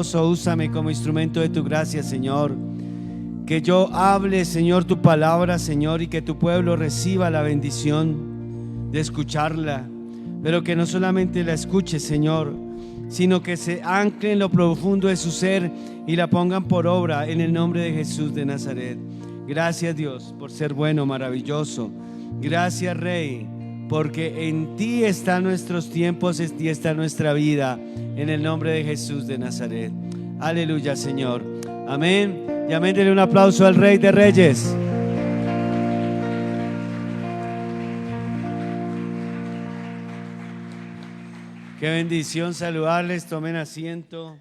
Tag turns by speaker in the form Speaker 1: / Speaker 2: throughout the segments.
Speaker 1: Úsame como instrumento de tu gracia, Señor. Que yo hable, Señor, tu palabra, Señor, y que tu pueblo reciba la bendición de escucharla. Pero que no solamente la escuche, Señor, sino que se ancle en lo profundo de su ser y la pongan por obra en el nombre de Jesús de Nazaret. Gracias, Dios, por ser bueno, maravilloso. Gracias, Rey, porque en ti están nuestros tiempos, en ti está nuestra vida, en el nombre de Jesús de Nazaret. Aleluya, Señor. Amén. Y amén. Denle un aplauso al Rey de Reyes. Qué bendición saludarles. Tomen asiento.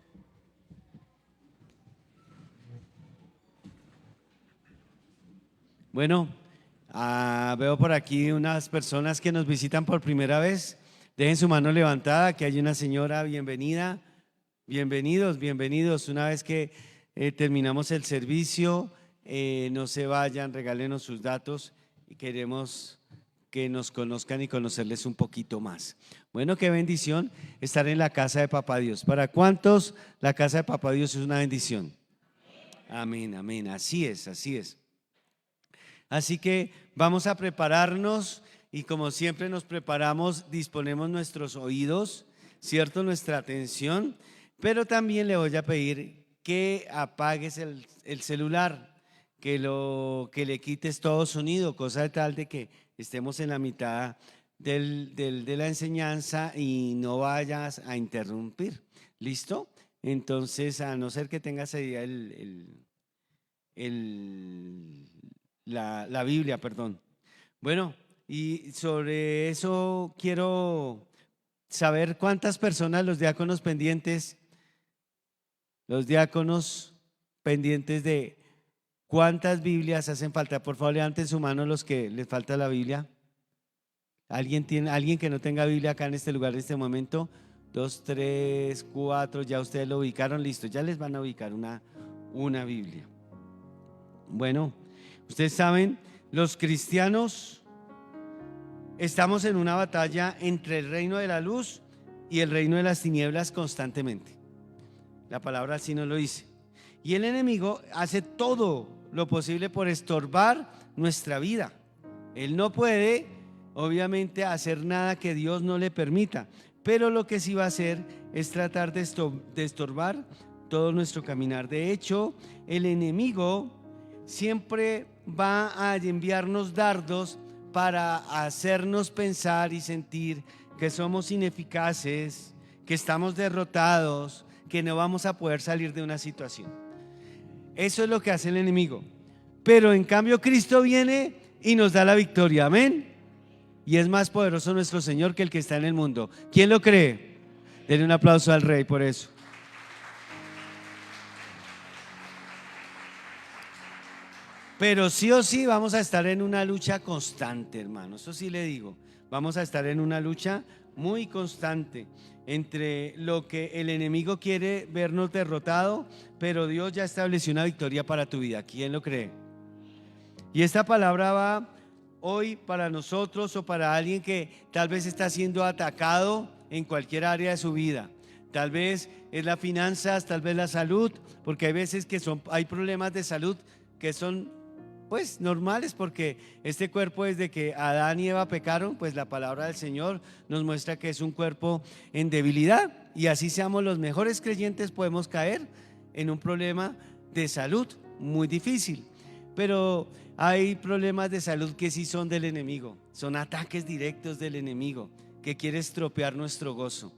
Speaker 1: Bueno, veo por aquí unas personas que nos visitan por primera vez. Dejen su mano levantada, que hay una señora. Bienvenida. Bienvenidos, bienvenidos. Una vez que terminamos el servicio, no se vayan, regálenos sus datos y queremos que nos conozcan y conocerles un poquito más. Bueno, qué bendición estar en la casa de Papá Dios. ¿Para cuántos la casa de Papá Dios es una bendición? Amén, amén. Así es, así es. Así que vamos a prepararnos y como siempre nos preparamos, disponemos nuestros oídos, ¿cierto? Nuestra atención, pero también le voy a pedir que apagues el celular, que le quites todo sonido, cosa de tal de que estemos en la mitad de la enseñanza y no vayas a interrumpir. ¿Listo? Entonces, a no ser que tengas ahí la Biblia, perdón. Bueno, y sobre eso quiero saber cuántas personas, los diáconos pendientes de cuántas Biblias hacen falta. Por favor, levanten su mano los que les falta la Biblia. ¿Alguien que no tenga Biblia acá en este lugar en este momento? 2, 3, 4, ya ustedes lo ubicaron, listo, ya les van a ubicar una Biblia. Bueno, ustedes saben, los cristianos estamos en una batalla entre el reino de la luz y el reino de las tinieblas constantemente. La palabra así nos lo dice. Y el enemigo hace todo lo posible por estorbar nuestra vida. Él no puede, obviamente, hacer nada que Dios no le permita, pero lo que sí va a hacer es tratar de estorbar todo nuestro caminar. De hecho, el enemigo siempre va a enviarnos dardos para hacernos pensar y sentir que somos ineficaces, que estamos derrotados, que no vamos a poder salir de una situación. Eso es lo que hace el enemigo. Pero en cambio Cristo viene y nos da la victoria. Amén. Y es más poderoso nuestro Señor que el que está en el mundo. ¿Quién lo cree? Denle un aplauso al Rey por eso. Pero sí o sí vamos a estar en una lucha constante, hermano. Eso sí le digo. Vamos a estar en una lucha muy constante entre lo que el enemigo quiere vernos derrotado, pero Dios ya estableció una victoria para tu vida. ¿Quién lo cree? Y esta palabra va hoy para nosotros o para alguien que tal vez está siendo atacado en cualquier área de su vida. Tal vez es las finanzas, tal vez la salud, porque hay veces que hay problemas de salud que son pues normales, porque este cuerpo, desde que Adán y Eva pecaron, pues la palabra del Señor nos muestra que es un cuerpo en debilidad, y así seamos los mejores creyentes podemos caer en un problema de salud muy difícil. Pero hay problemas de salud que sí son del enemigo, son ataques directos del enemigo que quiere estropear nuestro gozo.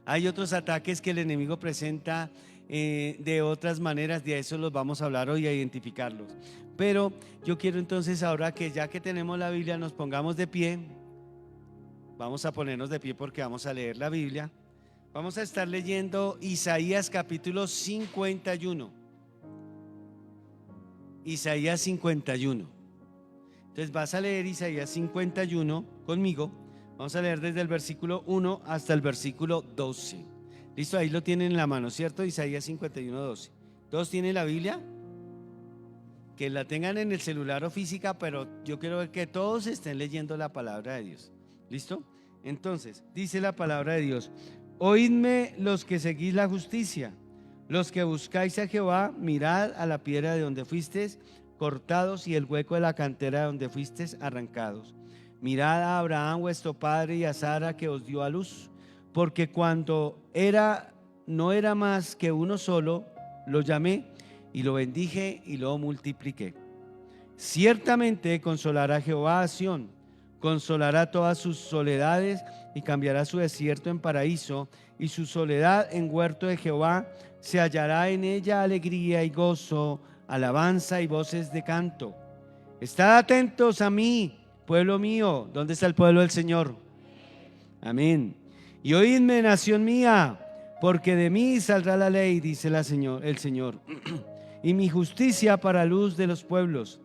Speaker 1: Hay otros ataques que el enemigo presenta de otras maneras, de eso los vamos a hablar hoy, a identificarlos. Pero yo quiero entonces ahora que ya que tenemos la Biblia nos pongamos de pie. Vamos a ponernos de pie porque vamos a leer la Biblia. Vamos a estar leyendo Isaías capítulo 51. Isaías 51. Entonces vas a leer Isaías 51 conmigo. Vamos a leer desde el versículo 1 hasta el versículo 12. Listo, ahí lo tienen en la mano, ¿cierto? Isaías 51, 12. ¿Todos tienen la Biblia? Que la tengan en el celular o física, pero yo quiero ver que todos estén leyendo la palabra de Dios. ¿Listo? Entonces, dice la palabra de Dios: oídme los que seguís la justicia, Los que buscáis a Jehová, mirad a la piedra de donde fuisteis cortados y el hueco de la cantera de donde fuisteis arrancados. Mirad a Abraham vuestro padre y a Sara que os dio a luz, porque cuando no era más que uno solo, lo llamé y lo bendije y lo multipliqué. Ciertamente consolará Jehová a Sión, consolará todas sus soledades y cambiará su desierto en paraíso y su soledad en huerto de Jehová. Se hallará en ella alegría y gozo, alabanza y voces de canto. Estad atentos a mí, pueblo mío. ¿Dónde está el pueblo del Señor? Amén. Y oídme, nación mía, porque de mí saldrá la ley, dice el Señor, y mi justicia para luz de los pueblos.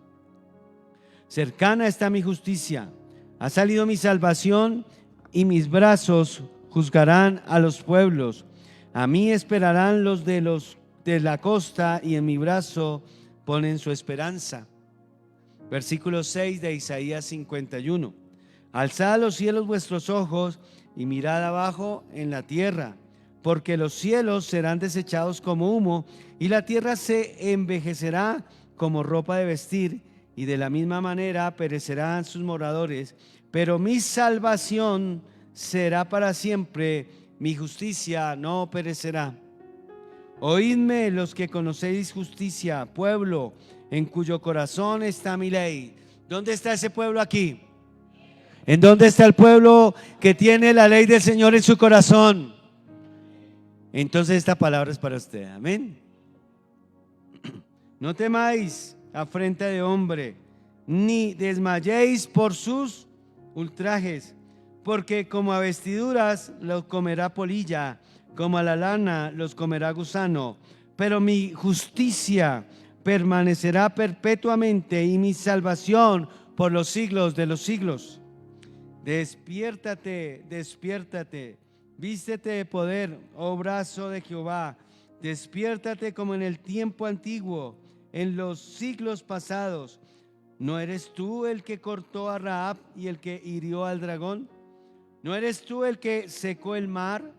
Speaker 1: Cercana está mi justicia, ha salido mi salvación, y mis brazos juzgarán a los pueblos. A mí esperarán los de la costa, y en mi brazo ponen su esperanza. Versículo 6 de Isaías 51. Alzad a los cielos vuestros ojos y mirad abajo en la tierra, porque los cielos serán desechados como humo y la tierra se envejecerá como ropa de vestir, y de la misma manera perecerán sus moradores. Pero mi salvación será para siempre, mi justicia no perecerá. Oídme los que conocéis justicia, pueblo en cuyo corazón está mi ley. ¿Dónde está ese pueblo aquí? ¿En dónde está el pueblo que tiene la ley del Señor en su corazón? Entonces esta palabra es para usted, amén. No temáis afrenta de hombre, ni desmayéis por sus ultrajes, porque como a vestiduras los comerá polilla, como a la lana los comerá gusano, pero mi justicia permanecerá perpetuamente y mi salvación por los siglos de los siglos. Despiértate, despiértate, vístete de poder, oh brazo de Jehová, despiértate como en el tiempo antiguo, en los siglos pasados. ¿No eres tú el que cortó a Rahab y el que hirió al dragón? ¿No eres tú el que secó el mar,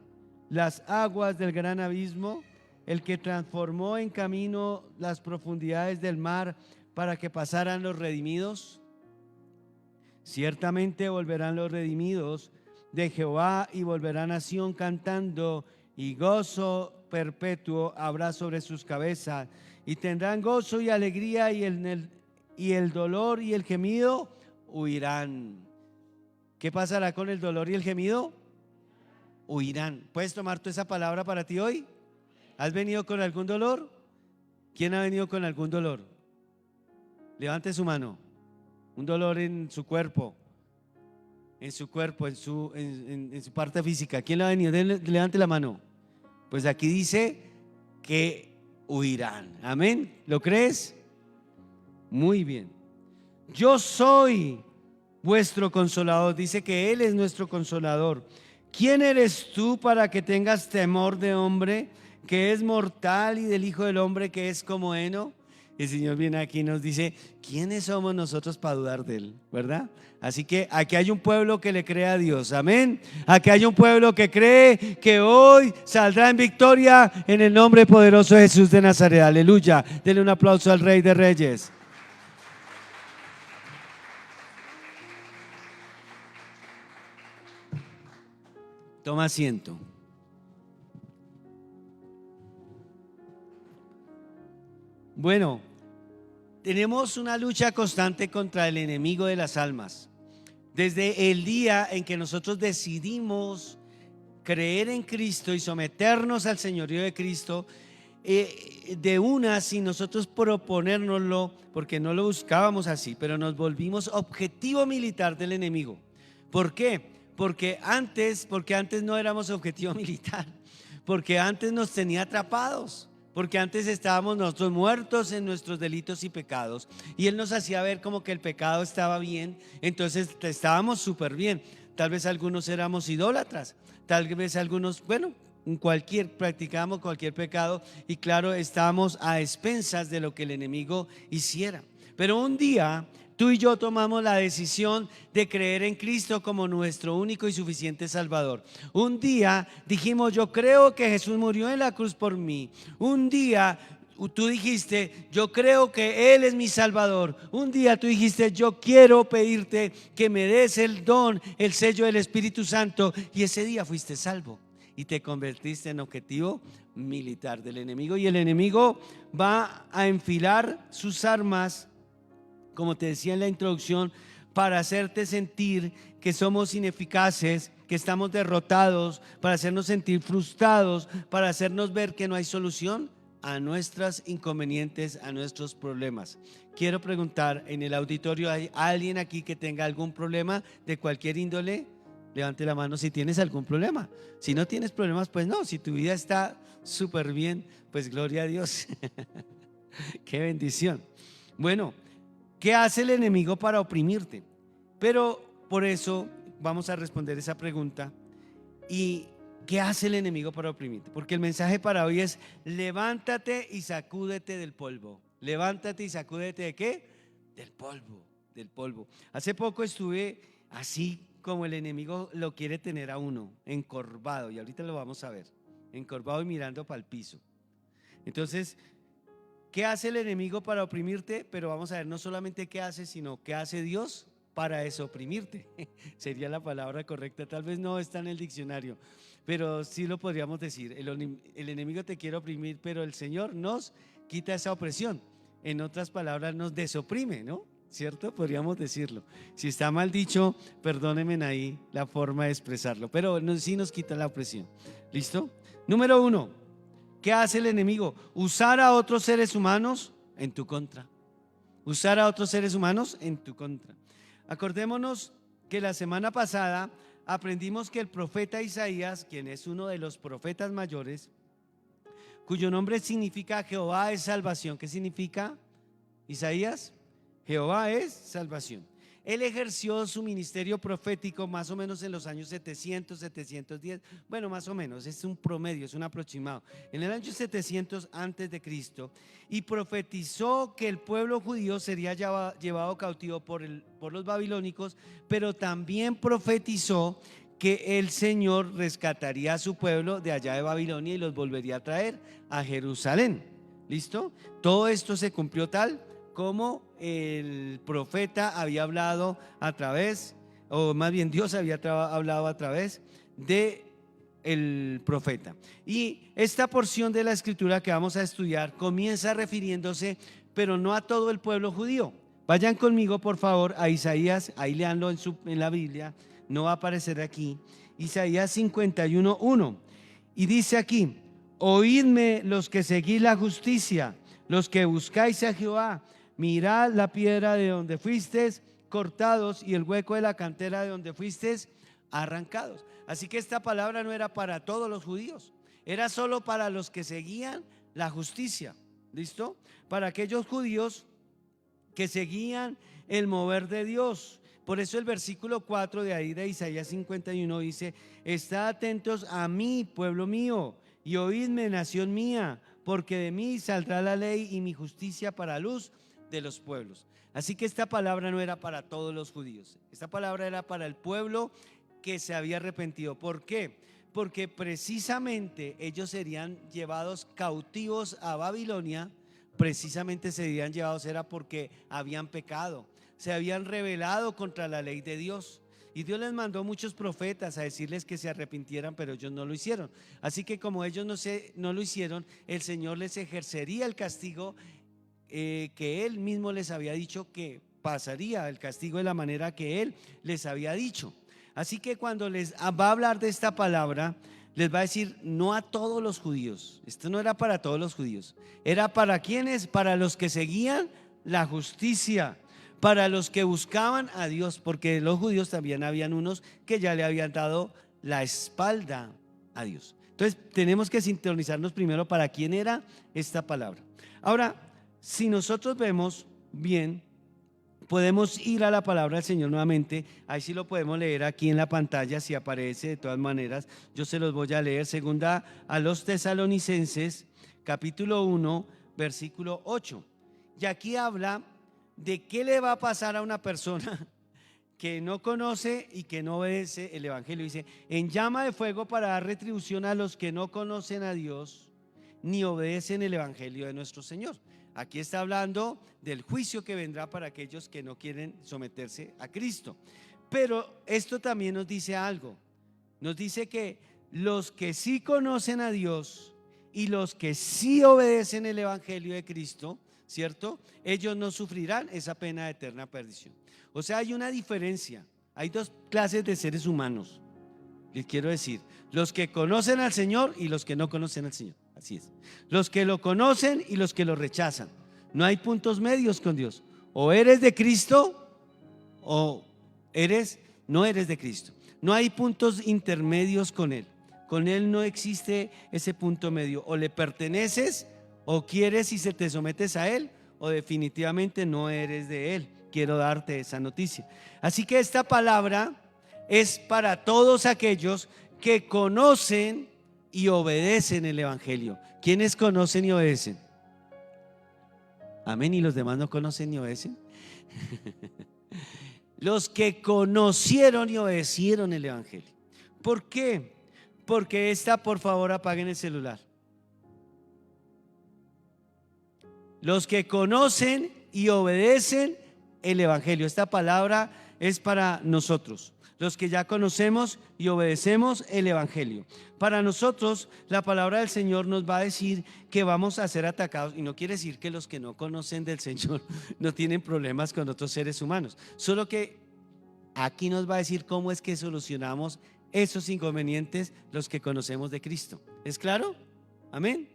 Speaker 1: las aguas del gran abismo, el que transformó en camino las profundidades del mar para que pasaran los redimidos? Ciertamente volverán los redimidos de Jehová y volverán a Sión cantando, y gozo perpetuo habrá sobre sus cabezas, y tendrán gozo y alegría, y el dolor y el gemido huirán. ¿Qué pasará con el dolor y el gemido? Huirán. ¿Puedes tomar tú esa palabra para ti hoy? ¿Has venido con algún dolor? ¿Quién ha venido con algún dolor? Levante su mano. Un dolor en su cuerpo, en su parte física. ¿Quién le ha venido? Levante la mano. Pues aquí dice que huirán. Amén. ¿Lo crees? Muy bien. Yo soy vuestro consolador. Dice que Él es nuestro consolador. ¿Quién eres tú para que tengas temor de hombre que es mortal, y del Hijo del Hombre que es como heno? El Señor viene aquí y nos dice, ¿quiénes somos nosotros para dudar de Él? ¿Verdad? Así que aquí hay un pueblo que le cree a Dios, amén. Aquí hay un pueblo que cree que hoy saldrá en victoria en el nombre poderoso de Jesús de Nazaret, aleluya. Denle un aplauso al Rey de Reyes. Toma asiento. Bueno, tenemos una lucha constante contra el enemigo de las almas. Desde el día en que nosotros decidimos creer en Cristo y someternos al señorío de Cristo, sin nosotros proponérnoslo, porque no lo buscábamos así, pero nos volvimos objetivo militar del enemigo. ¿Por qué? Porque antes no éramos objetivo militar, porque antes nos tenía atrapados. Porque antes estábamos nosotros muertos en nuestros delitos y pecados, y Él nos hacía ver como que el pecado estaba bien. Entonces estábamos súper bien. Tal vez algunos éramos idólatras, tal vez algunos, practicábamos cualquier pecado, y claro, estábamos a expensas de lo que el enemigo hiciera. Pero un día tú y yo tomamos la decisión de creer en Cristo como nuestro único y suficiente Salvador. Un día dijimos, yo creo que Jesús murió en la cruz por mí. Un día tú dijiste, yo creo que Él es mi Salvador. Un día tú dijiste, yo quiero pedirte que me des el don, el sello del Espíritu Santo. Y ese día fuiste salvo y te convertiste en objetivo militar del enemigo. Y el enemigo va a enfilar sus armas, como te decía en la introducción, para hacerte sentir que somos ineficaces, que estamos derrotados, para hacernos sentir frustrados, para hacernos ver que no hay solución a nuestros inconvenientes, a nuestros problemas. Quiero preguntar, en el auditorio, ¿hay alguien aquí que tenga algún problema de cualquier índole? Levante la mano si tienes algún problema. Si no tienes problemas, pues no. Si tu vida está súper bien, pues gloria a Dios. Qué bendición. Bueno, ¿qué hace el enemigo para oprimirte? Pero por eso vamos a responder esa pregunta. ¿Y qué hace el enemigo para oprimirte? Porque el mensaje para hoy es: levántate y sacúdete del polvo. Levántate y sacúdete ¿de qué? Del polvo, del polvo. Hace poco estuve así como el enemigo lo quiere tener a uno, encorvado, y ahorita lo vamos a ver, encorvado y mirando para el piso. Entonces, ¿qué hace el enemigo para oprimirte? Pero vamos a ver no solamente qué hace, sino qué hace Dios para desoprimirte. Sería la palabra correcta, tal vez no está en el diccionario, pero sí lo podríamos decir. El enemigo te quiere oprimir, pero el Señor nos quita esa opresión. En otras palabras, nos desoprime, ¿no? ¿Cierto? Podríamos decirlo. Si está mal dicho, perdónenme ahí la forma de expresarlo, pero sí nos quita la opresión. ¿Listo? Número 1, ¿qué hace el enemigo? Usar a otros seres humanos en tu contra. Usar a otros seres humanos en tu contra. Acordémonos que la semana pasada aprendimos que el profeta Isaías, quien es uno de los profetas mayores, cuyo nombre significa Jehová es salvación. ¿Qué significa Isaías? Jehová es salvación. Él ejerció su ministerio profético más o menos en los años 700, 710, bueno, más o menos, es un promedio, es un aproximado, en el año 700 antes de Cristo, y profetizó que el pueblo judío sería llevado cautivo por los babilónicos, pero también profetizó que el Señor rescataría a su pueblo de allá de Babilonia y los volvería a traer a Jerusalén. ¿Listo? Todo esto se cumplió tal como el profeta había hablado a través, o más bien Dios había hablado a través de el profeta. Y esta porción de la escritura que vamos a estudiar comienza refiriéndose, pero no a todo el pueblo judío. Vayan conmigo por favor a Isaías, ahí leanlo en la Biblia, no va a aparecer aquí, Isaías 51:1, y dice aquí: oídme los que seguís la justicia, los que buscáis a Jehová, mirad la piedra de donde fuisteis cortados y el hueco de la cantera de donde fuisteis arrancados. Así que esta palabra no era para todos los judíos, era solo para los que seguían la justicia. ¿Listo? Para aquellos judíos que seguían el mover de Dios. Por eso el versículo 4 de ahí de Isaías 51 dice: estad atentos a mí, pueblo mío, y oídme, nación mía, porque de mí saldrá la ley y mi justicia para luz de los pueblos. Así que esta palabra no era para todos los judíos, esta palabra era para el pueblo que se había arrepentido. ¿Por qué? Porque precisamente ellos serían llevados cautivos a Babilonia. Precisamente serían llevados era porque habían pecado, se habían rebelado contra la ley de Dios. Y Dios les mandó muchos profetas a decirles que se arrepintieran, pero ellos no lo hicieron. Así que como ellos no lo hicieron, el Señor les ejercería el castigo que Él mismo les había dicho que pasaría, el castigo de la manera que Él les había dicho. Así que cuando les va a hablar de esta palabra, les va a decir no a todos los judíos. Esto no era para todos los judíos. Era para quienes, para los que seguían la justicia, para los que buscaban a Dios, porque los judíos también habían unos que ya le habían dado la espalda a Dios. Entonces tenemos que sintonizarnos primero para quién era esta palabra. Ahora, si nosotros vemos bien, podemos ir a la palabra del Señor nuevamente. Ahí sí lo podemos leer aquí en la pantalla, si aparece. De todas maneras, yo se los voy a leer. Segunda a los Tesalonicenses, capítulo 1, versículo 8. Y aquí habla de qué le va a pasar a una persona que no conoce y que no obedece el evangelio. Dice, en llama de fuego para dar retribución a los que no conocen a Dios ni obedecen el evangelio de nuestro Señor. Aquí está hablando del juicio que vendrá para aquellos que no quieren someterse a Cristo. Pero esto también nos dice algo. Nos dice que los que sí conocen a Dios y los que sí obedecen el evangelio de Cristo, ¿cierto? Ellos no sufrirán esa pena de eterna perdición. O sea, hay una diferencia. Hay dos clases de seres humanos. Les quiero decir, los que conocen al Señor y los que no conocen al Señor. Así es. Los que lo conocen y los que lo rechazan. No hay puntos medios con Dios. O eres de Cristo o no eres de Cristo. No hay puntos intermedios con Él. Con Él no existe ese punto medio. O le perteneces o quieres y se te sometes a Él, o definitivamente no eres de Él. Quiero darte esa noticia. Así que esta palabra es para todos aquellos que conocen y obedecen el evangelio. ¿Quiénes conocen y obedecen? Amén. ¿Y los demás no conocen ni obedecen? Los que conocieron y obedecieron el evangelio. ¿Por qué? Porque por favor, apaguen el celular. Los que conocen y obedecen el evangelio. Esta palabra es para nosotros, los que ya conocemos y obedecemos el evangelio. Para nosotros, la palabra del Señor nos va a decir que vamos a ser atacados, y no quiere decir que los que no conocen del Señor no tienen problemas con otros seres humanos, solo que aquí nos va a decir cómo es que solucionamos esos inconvenientes los que conocemos de Cristo. ¿Es claro? Amén.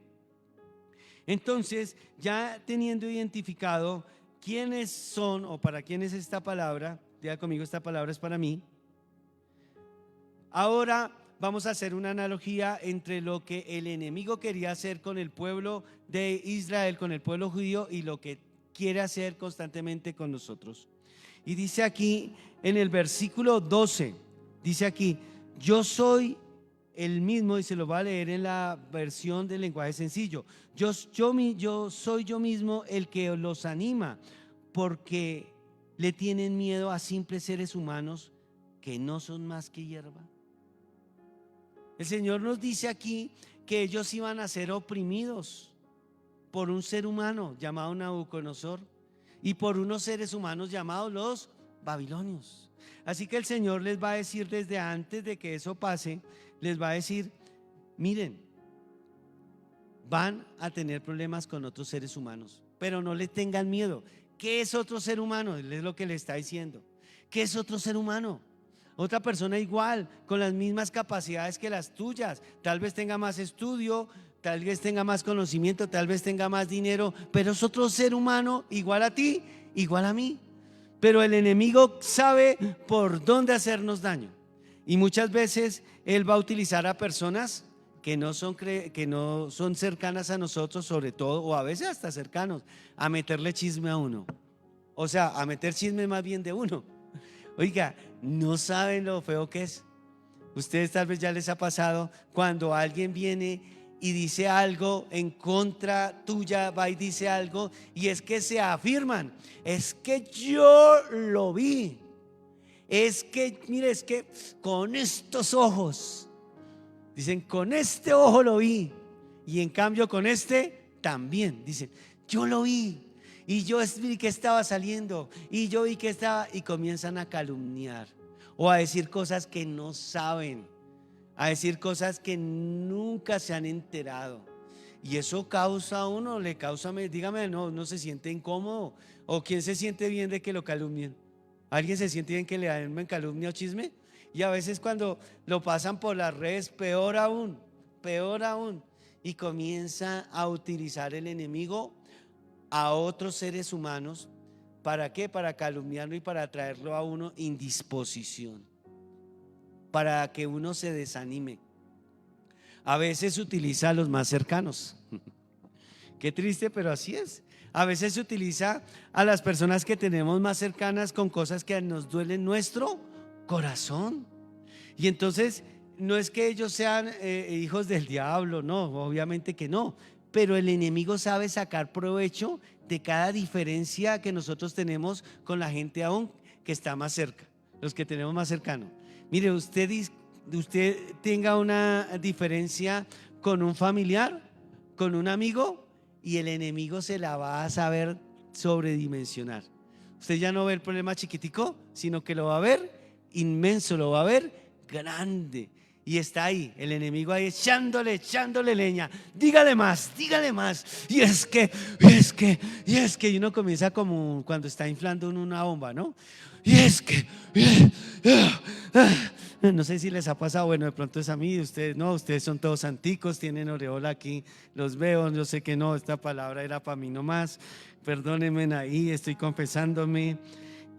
Speaker 1: Entonces, ya teniendo identificado quiénes son o para quién es esta palabra, diga conmigo, esta palabra es para mí. Ahora vamos a hacer una analogía entre lo que el enemigo quería hacer con el pueblo de Israel, con el pueblo judío, y lo que quiere hacer constantemente con nosotros. Y dice aquí en el versículo 12, dice aquí, yo soy el mismo, y se lo va a leer en la versión del lenguaje sencillo. Yo soy yo mismo el que los anima, porque le tienen miedo a simples seres humanos que no son más que hierba. El Señor nos dice aquí que ellos iban a ser oprimidos por un ser humano llamado Nabucodonosor y por unos seres humanos llamados los babilonios. Así que el Señor les va a decir desde antes de que eso pase, les va a decir, miren, van a tener problemas con otros seres humanos, pero no le tengan miedo. ¿Qué es otro ser humano? Es lo que le está diciendo. ¿Qué es otro ser humano? Otra persona igual, con las mismas capacidades que las tuyas. Tal vez tenga más estudio, tal vez tenga más conocimiento, tal vez tenga más dinero, pero es otro ser humano igual a ti, igual a mí. Pero el enemigo sabe por dónde hacernos daño. Y muchas veces él va a utilizar a personas que no son cercanas a nosotros, sobre todo, o a veces hasta cercanos, a meterle chisme a uno. O sea, a meter chisme más bien de uno. Oiga, no saben lo feo que es. Ustedes tal vez ya les ha pasado cuando alguien viene y dice algo en contra tuya, va y dice algo, y es que se afirman, es que yo lo vi, es que, mire, es que con estos ojos, dicen, con este ojo lo vi, y en cambio con este también, dicen, yo lo vi, y yo vi que estaba saliendo, y yo vi que estaba, y comienzan a calumniar, o a decir cosas que no saben, a decir cosas que nunca se han enterado. Y eso causa a uno, le causa, dígame, no se siente incómodo. ¿O quién se siente bien de que lo calumnien? ¿Alguien se siente bien que le den calumnia o chisme? Y a veces cuando lo pasan por las redes, peor aún. Y comienza a utilizar el enemigo a otros seres humanos. ¿Para qué? Para calumniarlo y para traerlo a uno indisposición, para que uno se desanime. A veces utiliza a los más cercanos. Qué triste, pero así es. A veces se utiliza a las personas que tenemos más cercanas con cosas que nos duelen nuestro corazón. Y entonces no es que ellos sean hijos del diablo, no, obviamente que no, pero el enemigo sabe sacar provecho de cada diferencia que nosotros tenemos con la gente aún que está más cerca, los que tenemos más cercano. Mire, usted tenga una diferencia con un familiar, con un amigo, y el enemigo se la va a saber sobredimensionar. Usted ya no ve el problema chiquitico, sino que lo va a ver inmenso, lo va a ver grande. Y está ahí, el enemigo ahí echándole leña. Dígale más, y es que, y uno comienza como cuando está inflando una bomba, ¿no? Y es que, no sé si les ha pasado, bueno, de pronto es a mí, ustedes no, ustedes son todos santicos, tienen aureola aquí, los veo, yo sé que no, esta palabra era para mí nomás, perdónenme ahí, estoy confesándome.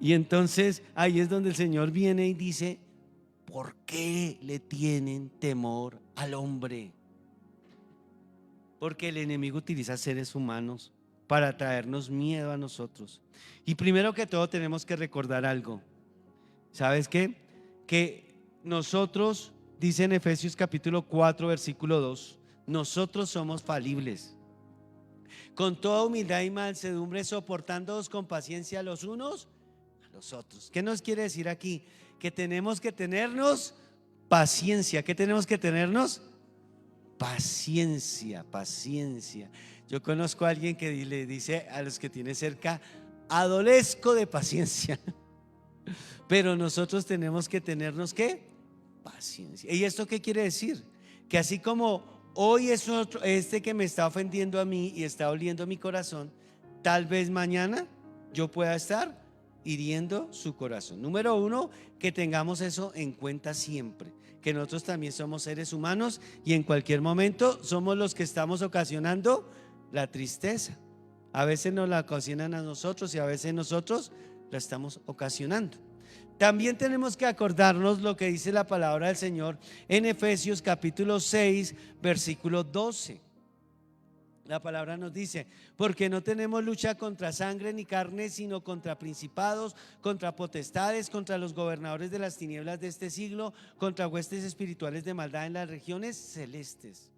Speaker 1: Y entonces ahí es donde el Señor viene y dice: ¿por qué le tienen temor al hombre? Porque el enemigo utiliza seres humanos para traernos miedo a nosotros. Y primero que todo tenemos que recordar algo. ¿Sabes qué? Que nosotros, dice en Efesios capítulo 4 versículo 2, nosotros somos falibles. Con toda humildad y mansedumbre, soportándoos con paciencia los unos a los otros. ¿Qué nos quiere decir aquí? Que tenemos que tenernos paciencia. ¿Qué tenemos que tenernos? Paciencia. Yo conozco a alguien que le dice a los que tiene cerca: adolezco de paciencia. Pero nosotros tenemos que tenernos ¿qué? Paciencia. ¿Y esto qué quiere decir? Que así como hoy es este que me está ofendiendo a mí y está doliendo mi corazón, tal vez mañana yo pueda estar hiriendo su corazón. Número uno, que tengamos eso en cuenta siempre, que nosotros también somos seres humanos y en cualquier momento somos los que estamos ocasionando la tristeza. A veces nos la ocasionan a nosotros y a veces nosotros la estamos ocasionando. También tenemos que acordarnos lo que dice la palabra del Señor en Efesios capítulo 6 versículo 12. La palabra nos dice: porque no tenemos lucha contra sangre ni carne, sino contra principados, contra potestades, contra los gobernadores de las tinieblas de este siglo, contra huestes espirituales de maldad en las regiones celestes.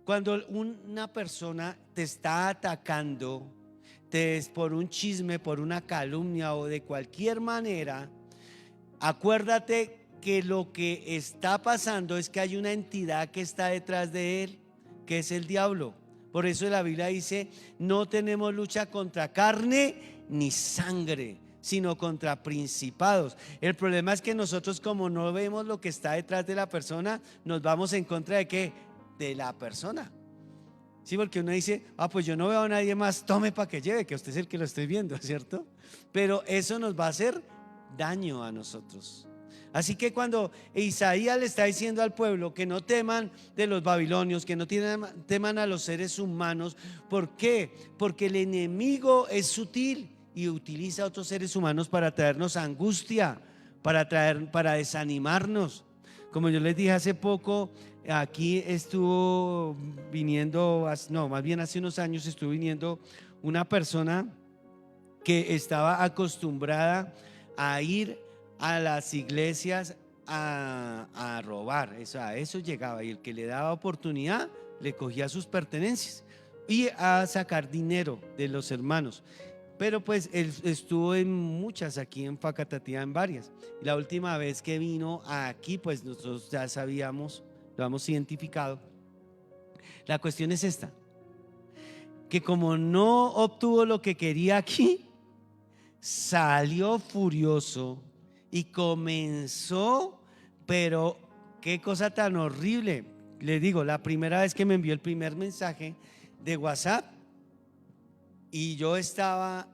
Speaker 1: Cuando una persona te está atacando por un chisme, por una calumnia o de cualquier manera, acuérdate que lo que está pasando es que hay una entidad que está detrás de él, que es el diablo. Por eso la Biblia dice: no tenemos lucha contra carne ni sangre, sino contra principados. El problema es que nosotros, como no vemos lo que está detrás de la persona, nos vamos en contra de ¿qué? De la persona. Sí, porque uno dice: pues yo no veo a nadie más, tome para que lleve, que usted es el que lo estoy viendo, ¿cierto? Pero eso nos va a hacer daño a nosotros. Así que cuando Isaías le está diciendo al pueblo que no teman de los babilonios, que no teman a los seres humanos, ¿por qué? Porque el enemigo es sutil y utiliza a otros seres humanos para traernos angustia, para desanimarnos. Como yo les dije hace poco, aquí estuvo viniendo, no, más bien hace unos años estuvo viniendo una persona que estaba acostumbrada a ir a las iglesias a robar. A eso llegaba, y el que le daba oportunidad le cogía sus pertenencias y a sacar dinero de los hermanos. Pero pues él estuvo en muchas, aquí en Facatativá, en varias. Y la última vez que vino aquí, pues nosotros ya sabíamos, lo hemos identificado. La cuestión es esta: que como no obtuvo lo que quería aquí, salió furioso y comenzó, pero qué cosa tan horrible. Le digo, la primera vez que me envió el primer mensaje de WhatsApp, y yo estábamos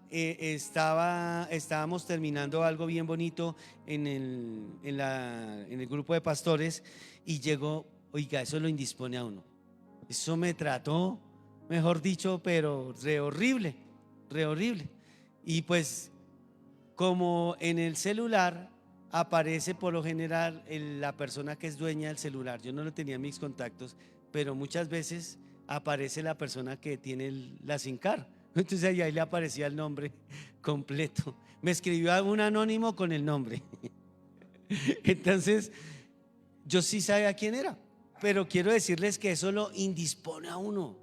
Speaker 1: terminando algo bien bonito en el grupo de pastores, y llegó, oiga, eso lo indispone a uno. Eso me trató, mejor dicho, pero re horrible. Y pues, como en el celular aparece por lo general la persona que es dueña del celular, yo no lo tenía en mis contactos, pero muchas veces aparece la persona que tiene la SIM card. Entonces ahí le aparecía el nombre completo. Me escribió un anónimo con el nombre. Entonces yo sí sabía quién era, pero quiero decirles que eso lo indispone a uno.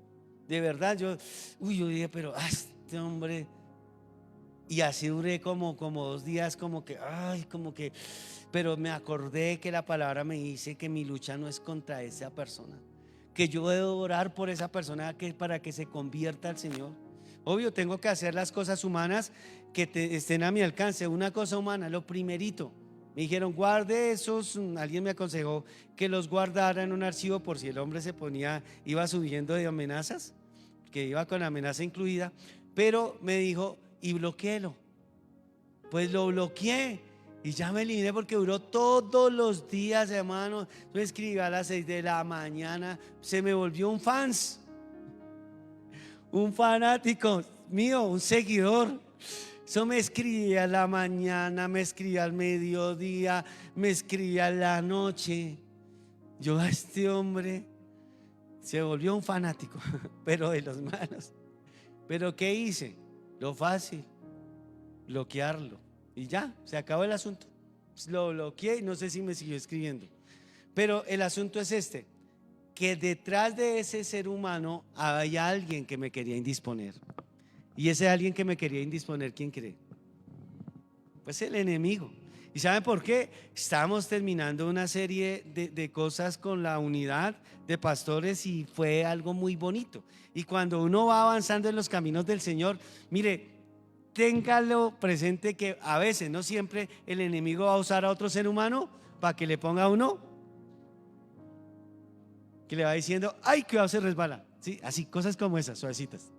Speaker 1: De verdad, yo dije, pero este hombre. Y así duré como 2 días, pero me acordé que la palabra me dice que mi lucha no es contra esa persona, que yo debo orar por esa persona para que se convierta al Señor. Obvio, tengo que hacer las cosas humanas que estén a mi alcance. Una cosa humana, lo primerito, me dijeron guarde esos, alguien me aconsejó que los guardara en un archivo por si el hombre iba subiendo de amenazas, que iba con amenaza incluida, pero me dijo y bloquéelo. Pues lo bloqueé y ya me eliminé porque duró todos los días, hermano. Yo escribía a las 6 de la mañana, se me volvió un fanático mío, un seguidor. Eso me escribía a la mañana, me escribía al mediodía, me escribía a la noche. Yo a este hombre se volvió un fanático, pero de los malos. Pero ¿qué hice? Lo fácil, bloquearlo. Y ya, se acabó el asunto. Lo bloqueé y no sé si me siguió escribiendo. Pero el asunto es este, que detrás de ese ser humano había alguien que me quería indisponer. Y ese alguien que me quería indisponer, ¿quién cree? Pues el enemigo. ¿Y saben por qué? Estábamos terminando una serie de cosas con la unidad de pastores y fue algo muy bonito. Y cuando uno va avanzando en los caminos del Señor, mire, téngalo presente que a veces, no siempre, el enemigo va a usar a otro ser humano para que le ponga a uno, que le va diciendo, ay, cuidado, se resbala. ¿Sí? Así, cosas como esas, suavecitas.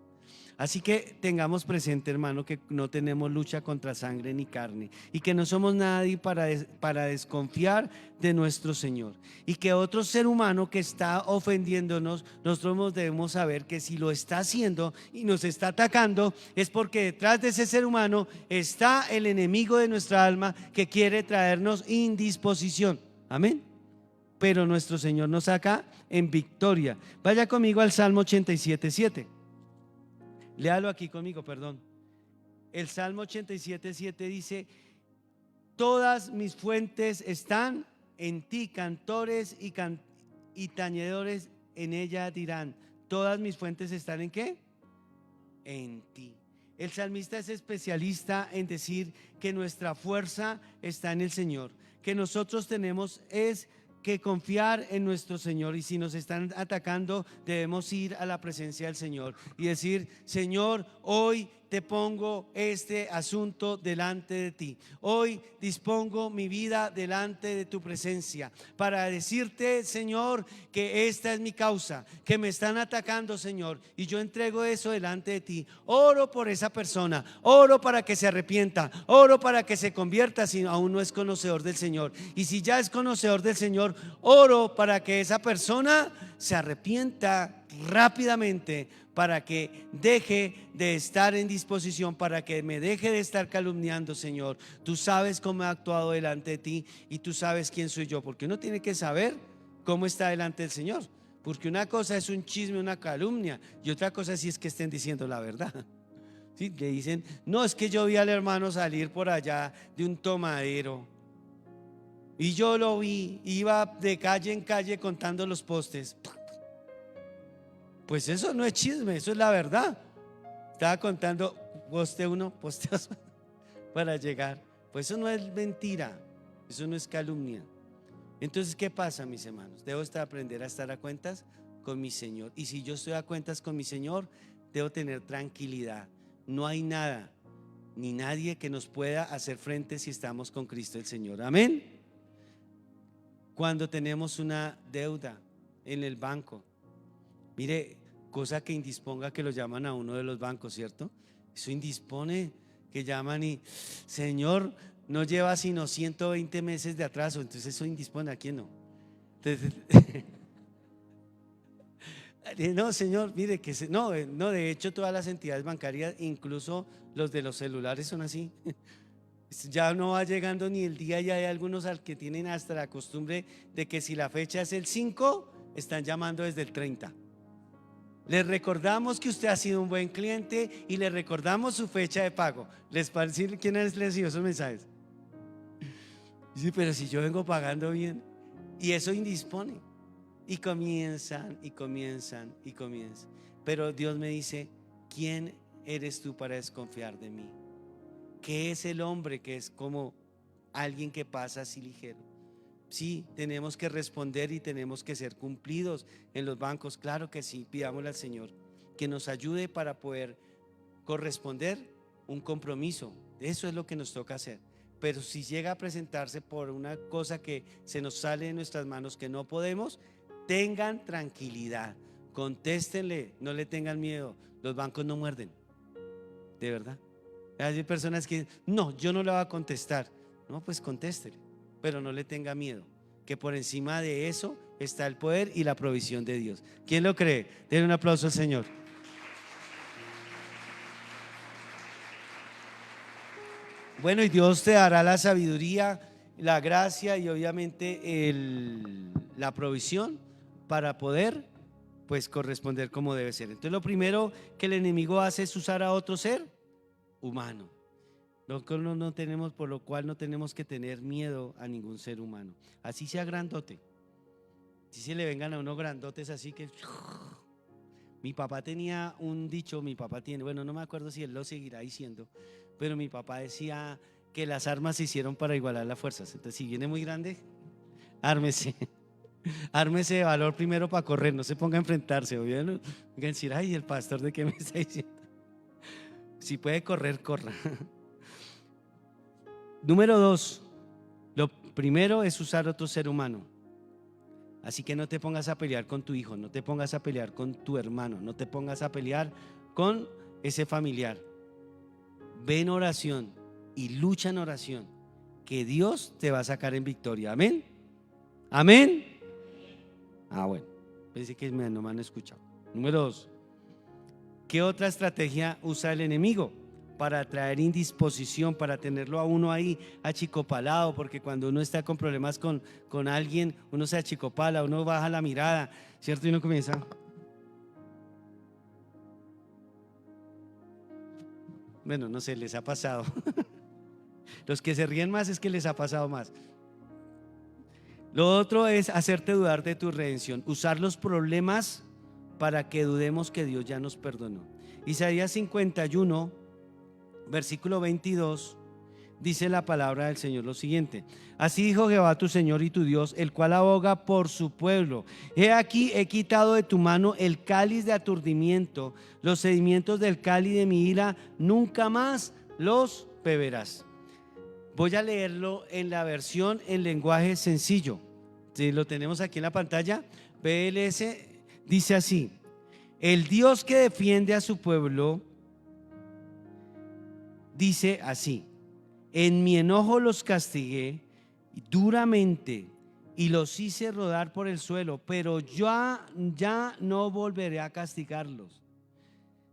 Speaker 1: Así que tengamos presente, hermano, que no tenemos lucha contra sangre ni carne y que no somos nadie para desconfiar de nuestro Señor, y que otro ser humano que está ofendiéndonos, nosotros debemos saber que si lo está haciendo y nos está atacando es porque detrás de ese ser humano está el enemigo de nuestra alma que quiere traernos indisposición. Amén. Pero nuestro Señor nos saca en victoria. Vaya conmigo al Salmo 87:7. Léalo aquí conmigo, perdón. El Salmo 87:7 dice: todas mis fuentes están en ti, cantores y tañedores en ella dirán. Todas mis fuentes están ¿en qué? En ti. El salmista es especialista en decir que nuestra fuerza está en el Señor, que nosotros tenemos que confiar en nuestro Señor, y si nos están atacando debemos ir a la presencia del Señor y decir: Señor, hoy te pongo este asunto delante de ti. Hoy dispongo mi vida delante de tu presencia para decirte, Señor, que esta es mi causa, que me están atacando, Señor, y yo entrego eso delante de ti. Oro por esa persona, oro para que se arrepienta, oro para que se convierta si aún no es conocedor del Señor, y si ya es conocedor del Señor, oro para que esa persona se arrepienta rápidamente, para que deje de estar en disposición, para que me deje de estar calumniando. Señor, tú sabes cómo he actuado delante de ti y tú sabes quién soy yo, porque uno tiene que saber cómo está delante del Señor, porque una cosa es un chisme, una calumnia, y otra cosa si es que estén diciendo la verdad. ¿Sí? Le dicen: no, es que yo vi al hermano salir por allá de un tomadero y yo lo vi, iba de calle en calle contando los postes. Pues eso no es chisme, eso es la verdad. Estaba contando poste 1, poste 2 para llegar. Pues eso no es mentira, eso no es calumnia. Entonces, ¿qué pasa, mis hermanos? Debo aprender a estar a cuentas con mi Señor. Y si yo estoy a cuentas con mi Señor, debo tener tranquilidad. No hay nada ni nadie que nos pueda hacer frente si estamos con Cristo el Señor. Amén. Cuando tenemos una deuda en el banco, mire, cosa que indisponga que lo llaman a uno de los bancos, ¿cierto? Eso indispone, que llaman y: Señor, no lleva sino 120 meses de atraso. Entonces eso indispone, ¿a quién no? Entonces, no, Señor, mire que no, de hecho todas las entidades bancarias, incluso los de los celulares, son así. Ya no va llegando ni el día, ya hay algunos al que tienen hasta la costumbre de que si la fecha es el 5, están llamando desde el 30. Les recordamos que usted ha sido un buen cliente y le recordamos su fecha de pago. ¿Les parece? ¿Quién les dio esos mensajes? Sí, pero si yo vengo pagando bien. Y eso indispone. Y comienzan. Pero Dios me dice: ¿quién eres tú para desconfiar de mí? ¿Qué es el hombre que es como alguien que pasa así ligero? Sí, tenemos que responder y tenemos que ser cumplidos en los bancos, claro que sí. Pidámosle al Señor que nos ayude para poder corresponder un compromiso. Eso es lo que nos toca hacer. Pero si llega a presentarse por una cosa que se nos sale de nuestras manos, que no podemos, tengan tranquilidad, contéstenle, no le tengan miedo. Los bancos no muerden, de verdad. Hay personas que no, yo no le voy a contestar. No, pues contéstele, pero no le tenga miedo, que por encima de eso está el poder y la provisión de Dios. ¿Quién lo cree? Denle un aplauso al Señor. Bueno, y Dios te dará la sabiduría, la gracia y obviamente la provisión para poder, pues, corresponder como debe ser. Entonces, lo primero que el enemigo hace es usar a otro ser humano. No tenemos, por lo cual no tenemos que tener miedo a ningún ser humano, así sea grandote. Si se le vengan a uno grandotes así que… Mi papá tenía un dicho, mi papá tiene, bueno, no me acuerdo si él lo seguirá diciendo, pero mi papá decía que las armas se hicieron para igualar las fuerzas. Entonces, si viene muy grande, ármese. Ármese de valor primero para correr, no se ponga a enfrentarse. Vengan a decir: ay, el pastor, ¿de qué me está diciendo? Si puede correr, corra. Número 2, lo primero es usar otro ser humano. Así que no te pongas a pelear con tu hijo, no te pongas a pelear con tu hermano, no te pongas a pelear con ese familiar. Ve en oración y lucha en oración, que Dios te va a sacar en victoria. Amén. Amén. Bueno, pensé que no me han escuchado. Número 2, ¿qué otra estrategia usa el enemigo? Para traer indisposición, para tenerlo a uno ahí achicopalado, porque cuando uno está con problemas con alguien, uno se achicopala, uno baja la mirada, ¿cierto? Y uno comienza… Bueno, no sé, les ha pasado. Los que se ríen más es que les ha pasado más. Lo otro es hacerte dudar de tu redención, usar los problemas para que dudemos que Dios ya nos perdonó. Isaías 51, versículo 22, dice la palabra del Señor lo siguiente: así dijo Jehová tu Señor y tu Dios, el cual aboga por su pueblo. He aquí, he quitado de tu mano el cáliz de aturdimiento, los sedimentos del cáliz de mi ira nunca más los beberás. Voy a leerlo en la versión en lenguaje sencillo. Si lo tenemos aquí en la pantalla, BLS dice así: el Dios que defiende a su pueblo dice así: en mi enojo los castigué duramente y los hice rodar por el suelo, pero ya no volveré a castigarlos.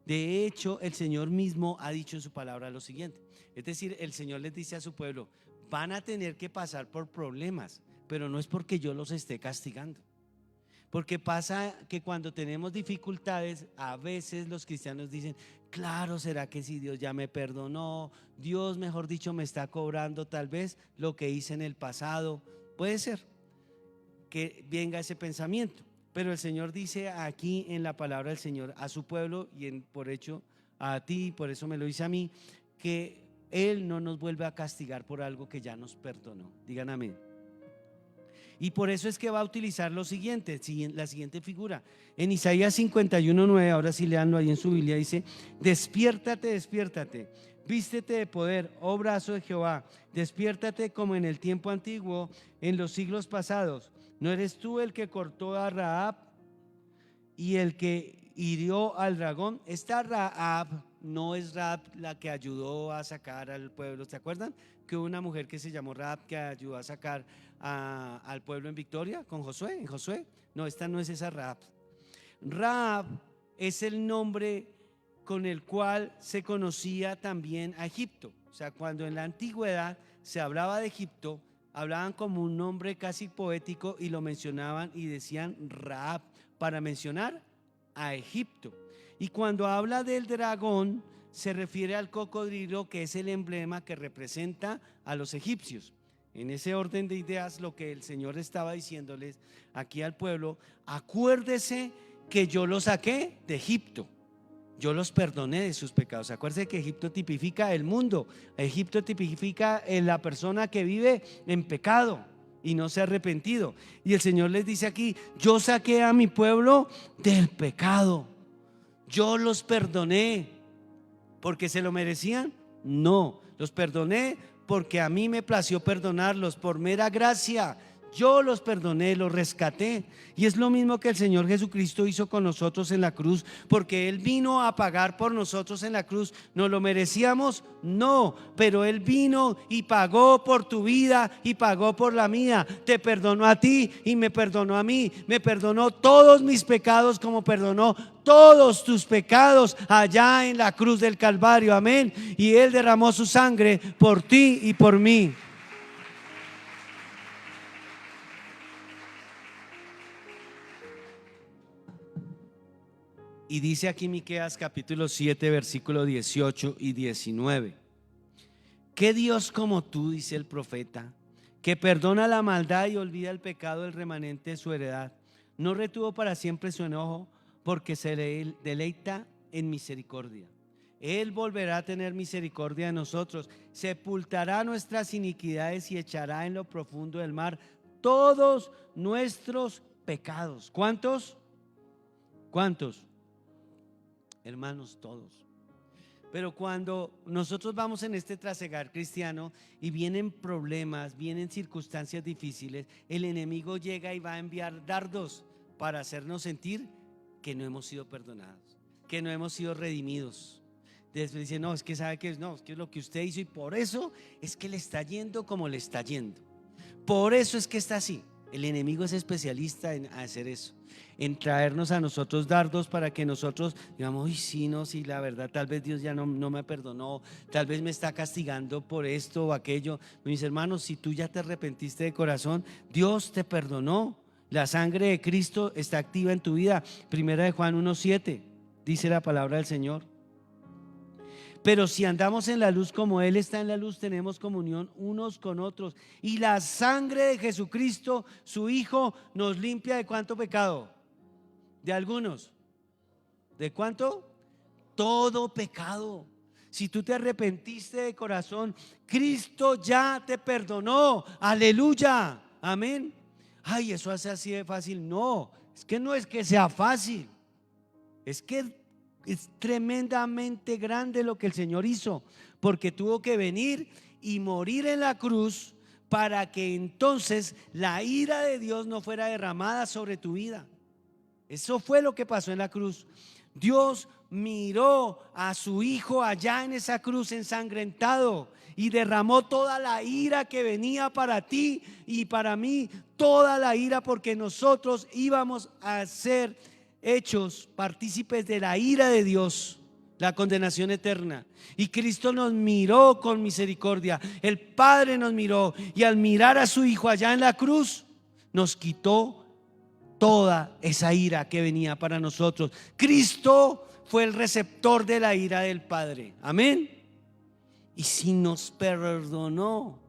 Speaker 1: De hecho, el Señor mismo ha dicho en su palabra lo siguiente. Es decir, el Señor les dice a su pueblo: van a tener que pasar por problemas, pero no es porque yo los esté castigando. Porque pasa que cuando tenemos dificultades, a veces los cristianos dicen: claro, ¿será que si Dios ya me perdonó? Dios, mejor dicho, me está cobrando tal vez lo que hice en el pasado. Puede ser que venga ese pensamiento, pero el Señor dice aquí en la palabra del Señor a su pueblo, y por hecho a ti, por eso me lo dice a mí, que Él no nos vuelve a castigar por algo que ya nos perdonó. Digan amén. Y por eso es que va a utilizar lo siguiente, la siguiente figura. En Isaías 51:9, ahora sí leanlo ahí en su Biblia, dice: despiértate, despiértate, vístete de poder, oh brazo de Jehová, despiértate como en el tiempo antiguo, en los siglos pasados. ¿No eres tú el que cortó a Rahab y el que hirió al dragón? Esta Rahab no es Rahab la que ayudó a sacar al pueblo. ¿Se acuerdan que hubo una mujer que se llamó Rahab que ayudó a sacar al pueblo en victoria con Josué? En Josué. No, esta no es esa Rahab. Rahab es el nombre con el cual se conocía también a Egipto. O sea, cuando en la antigüedad se hablaba de Egipto, hablaban como un nombre casi poético y lo mencionaban y decían Rahab para mencionar a Egipto. Y cuando habla del dragón, se refiere al cocodrilo, que es el emblema que representa a los egipcios. En ese orden de ideas, lo que el Señor estaba diciéndoles aquí al pueblo: acuérdese que yo los saqué de Egipto. Yo los perdoné de sus pecados. Acuérdense que Egipto tipifica el mundo. Egipto tipifica la persona que vive en pecado y no se ha arrepentido. Y el Señor les dice aquí: yo saqué a mi pueblo del pecado. Yo los perdoné. ¿Porque se lo merecían? No, los perdoné porque a mí me plació perdonarlos por mera gracia. Yo los perdoné, los rescaté. Y es lo mismo que el Señor Jesucristo hizo con nosotros en la cruz, porque Él vino a pagar por nosotros en la cruz. ¿Nos lo merecíamos? No, pero Él vino y pagó por tu vida y pagó por la mía. Te perdonó a ti y me perdonó a mí. Me perdonó todos mis pecados como perdonó todos tus pecados allá en la cruz del Calvario. Amén. Y Él derramó su sangre por ti y por mí. Y dice aquí Miqueas capítulo 7 versículo 18 y 19: ¿qué Dios como tú, dice el profeta, que perdona la maldad y olvida el pecado del remanente de su heredad? No retuvo para siempre su enojo, porque se deleita en misericordia. Él volverá a tener misericordia de nosotros, sepultará nuestras iniquidades y echará en lo profundo del mar todos nuestros pecados. ¿Cuántos? ¿Cuántos? Hermanos, todos. Pero cuando nosotros vamos en este trasegar cristiano y vienen problemas, vienen circunstancias difíciles, el enemigo llega y va a enviar dardos para hacernos sentir que no hemos sido perdonados, que no hemos sido redimidos. Después dice: no, es que sabe que no, es que es lo que usted hizo y por eso es que le está yendo como le está yendo. Por eso es que está así. El enemigo es especialista en hacer eso, en traernos a nosotros dardos para que nosotros digamos: uy, sí, no, sí, la verdad, tal vez Dios ya no me perdonó, tal vez me está castigando por esto o aquello. Mis hermanos, si tú ya te arrepentiste de corazón, Dios te perdonó. La sangre de Cristo está activa en tu vida. Primera de Juan 1:7 dice la palabra del Señor: pero si andamos en la luz como Él está en la luz, tenemos comunión unos con otros, y la sangre de Jesucristo, su Hijo, nos limpia ¿de cuánto pecado? De algunos. ¿De cuánto? Todo pecado. Si tú te arrepentiste de corazón, Cristo ya te perdonó. Aleluya. Amén. Ay, eso hace así de fácil. No, es que no es que sea fácil, es que es tremendamente grande lo que el Señor hizo, porque tuvo que venir y morir en la cruz para que entonces la ira de Dios no fuera derramada sobre tu vida. Eso fue lo que pasó en la cruz. Dios miró a su Hijo allá en esa cruz ensangrentado y derramó toda la ira que venía para ti y para mí, toda la ira, porque nosotros íbamos a ser hechos partícipes de la ira de Dios, la condenación eterna. Y Cristo nos miró con misericordia. El Padre nos miró y al mirar a su Hijo allá en la cruz, nos quitó toda esa ira que venía para nosotros. Cristo fue el receptor de la ira del Padre. Amén. Y si nos perdonó,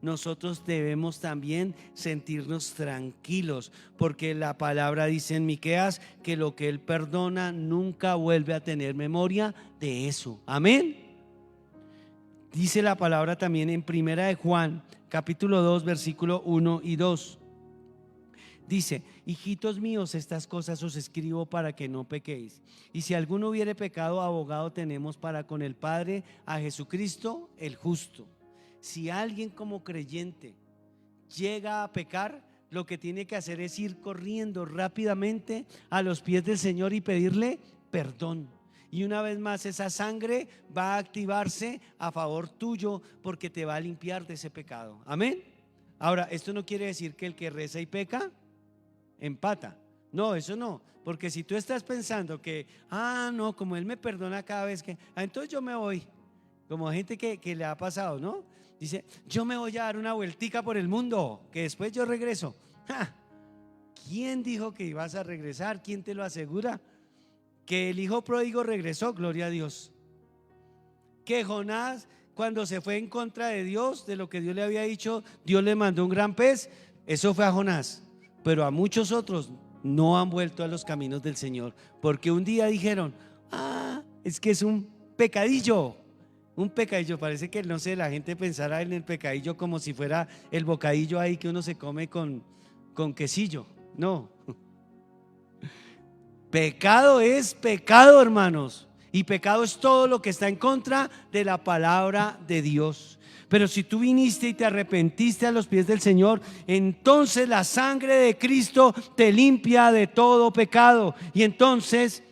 Speaker 1: nosotros debemos también sentirnos tranquilos, porque la palabra dice en Miqueas que lo que Él perdona nunca vuelve a tener memoria de eso. Amén. Dice la palabra también en Primera de Juan capítulo 2 versículo 1 y 2. Dice: hijitos míos, estas cosas os escribo para que no pequéis. Y si alguno hubiere pecado, abogado tenemos para con el Padre, a Jesucristo el justo. Si alguien como creyente llega a pecar, lo que tiene que hacer es ir corriendo rápidamente a los pies del Señor y pedirle perdón. Y una vez más esa sangre va a activarse a favor tuyo, porque te va a limpiar de ese pecado. Amén. Ahora, esto no quiere decir que el que reza y peca empata. No, eso no. Porque si tú estás pensando que, no, como Él me perdona cada vez que, entonces yo me voy. Como gente que le ha pasado, ¿no? Dice: yo me voy a dar una vueltica por el mundo, que después yo regreso. ¿Quién dijo que ibas a regresar? ¿Quién te lo asegura? Que el hijo pródigo regresó, gloria a Dios. Que Jonás, cuando se fue en contra de Dios, de lo que Dios le había dicho, Dios le mandó un gran pez. Eso fue a Jonás, pero a muchos otros no han vuelto a los caminos del Señor, porque un día dijeron: es que es un pecadillo. Un pecadillo, parece que no sé, la gente pensara en el pecadillo como si fuera el bocadillo ahí que uno se come con quesillo. No. Pecado es pecado, hermanos. Y pecado es todo lo que está en contra de la palabra de Dios. Pero si tú viniste y te arrepentiste a los pies del Señor, entonces la sangre de Cristo te limpia de todo pecado. Y entonces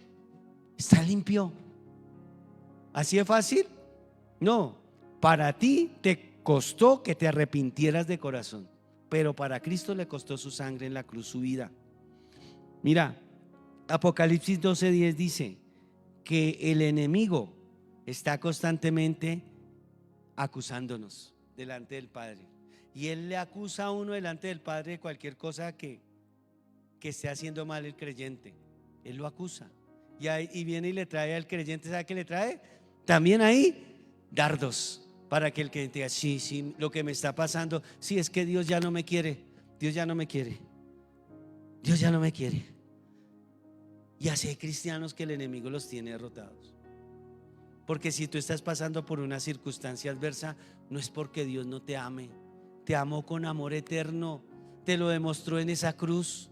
Speaker 1: está limpio. ¿Así es fácil? No, para ti te costó que te arrepintieras de corazón, pero para Cristo le costó su sangre en la cruz, su vida. Mira, Apocalipsis 12:10 dice que el enemigo está constantemente acusándonos delante del Padre, y él le acusa a uno delante del Padre de cualquier cosa que esté haciendo mal el creyente. Él lo acusa y viene y le trae al creyente, ¿sabe qué le trae? También ahí dardos, para que el creyente diga: sí, lo que me está pasando, sí, es que Dios ya no me quiere, Dios ya no me quiere, Dios ya no me quiere. Y así hay cristianos que el enemigo los tiene derrotados. Porque si tú estás pasando por una circunstancia adversa, no es porque Dios no te ame. Te amó con amor eterno. Te lo demostró en esa cruz.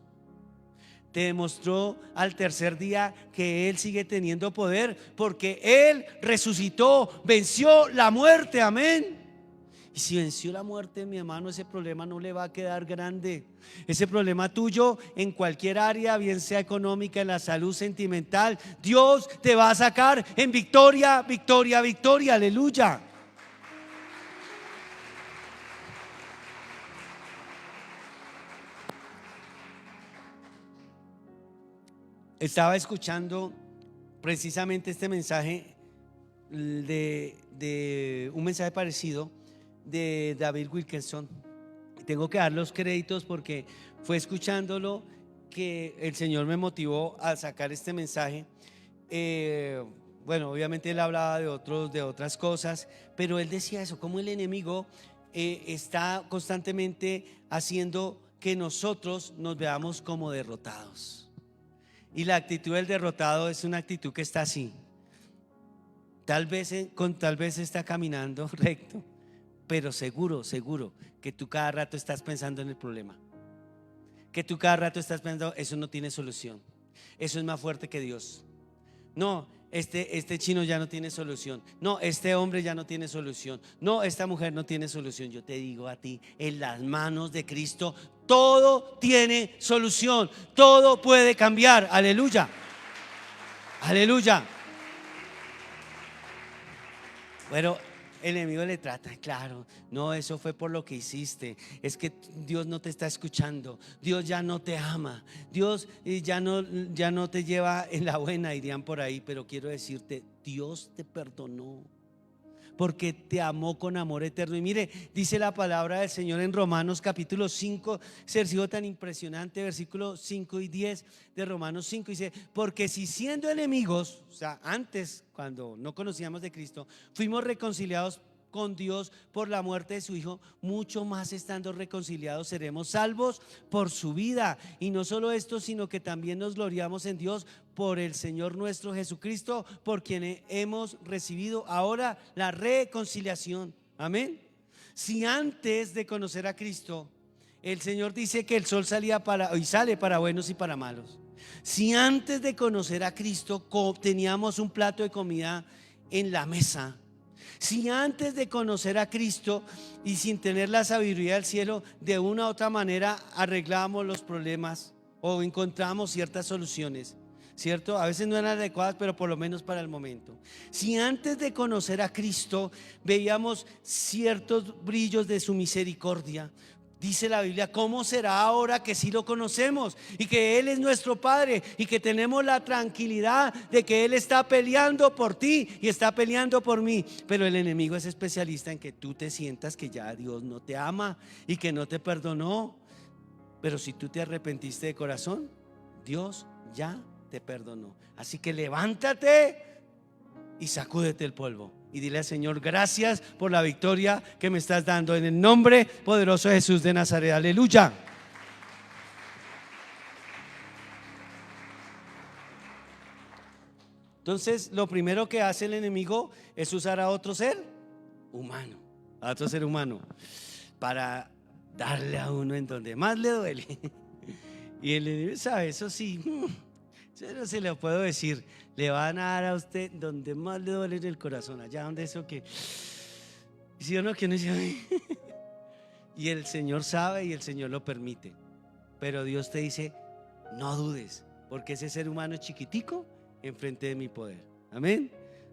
Speaker 1: Te demostró al tercer día que Él sigue teniendo poder, porque Él resucitó, venció la muerte. Amén. Y si venció la muerte, mi hermano, ese problema no le va a quedar grande. Ese problema tuyo en cualquier área, bien sea económica, en la salud, sentimental, Dios te va a sacar en victoria, victoria, victoria. Aleluya. Estaba escuchando precisamente este mensaje de un mensaje parecido de David Wilkerson. Tengo que dar los créditos porque fue escuchándolo que el Señor me motivó a sacar este mensaje. Bueno, obviamente él hablaba de otras cosas, pero él decía eso, como el enemigo está constantemente haciendo que nosotros nos veamos como derrotados. Y la actitud del derrotado es una actitud que está así. Tal vez está caminando recto, pero seguro que tú cada rato estás pensando en el problema. Que tú cada rato estás pensando: eso no tiene solución, eso es más fuerte que Dios. No, este chino ya no tiene solución. No, este hombre ya no tiene solución. No, esta mujer no tiene solución. Yo te digo a ti, en las manos de Cristo todo tiene solución, todo puede cambiar. Aleluya, aleluya. Bueno, el enemigo le trata, claro, no, eso fue por lo que hiciste, es que Dios no te está escuchando, Dios ya no te ama, Dios ya no te lleva en la buena, irían por ahí. Pero quiero decirte, Dios te perdonó porque te amó con amor eterno. Y mire, dice la palabra del Señor en Romanos capítulo 5, ese versículo tan impresionante, versículos 5 y 10 de Romanos 5, dice: porque si siendo enemigos, o sea, antes, cuando no conocíamos de Cristo, fuimos reconciliados con Dios por la muerte de su Hijo, mucho más estando reconciliados seremos salvos por su vida. Y no solo esto, sino que también nos gloriamos en Dios por el Señor nuestro Jesucristo, por quien hemos recibido ahora la reconciliación. Amén. Si antes de conocer a Cristo, el Señor dice que el sol sale para buenos y para malos. Si antes de conocer a Cristo teníamos un plato de comida en la mesa, si antes de conocer a Cristo y sin tener la sabiduría del cielo, de una u otra manera arreglábamos los problemas o encontramos ciertas soluciones, ¿cierto? A veces no eran adecuadas, pero por lo menos para el momento. Si antes de conocer a Cristo veíamos ciertos brillos de su misericordia, dice la Biblia, ¿cómo será ahora que sí lo conocemos y que Él es nuestro Padre y que tenemos la tranquilidad de que Él está peleando por ti y está peleando por mí? Pero el enemigo es especialista en que tú te sientas que ya Dios no te ama y que no te perdonó. Pero si tú te arrepentiste de corazón, Dios ya te perdonó. Así que levántate y sacúdete el polvo y dile al Señor: gracias por la victoria que me estás dando, en el nombre poderoso de Jesús de Nazaret. Aleluya. Entonces, lo primero que hace el enemigo es usar a otro ser humano, a otro ser humano, para darle a uno en donde más le duele. Y el enemigo sabe, eso sí, yo no se lo puedo decir, le van a dar a usted donde más le duele en el corazón, allá donde eso que, si o no, que no dice, y el Señor sabe y el Señor lo permite, pero Dios te dice, no dudes, porque ese ser humano es chiquitico enfrente de mi poder. Amén.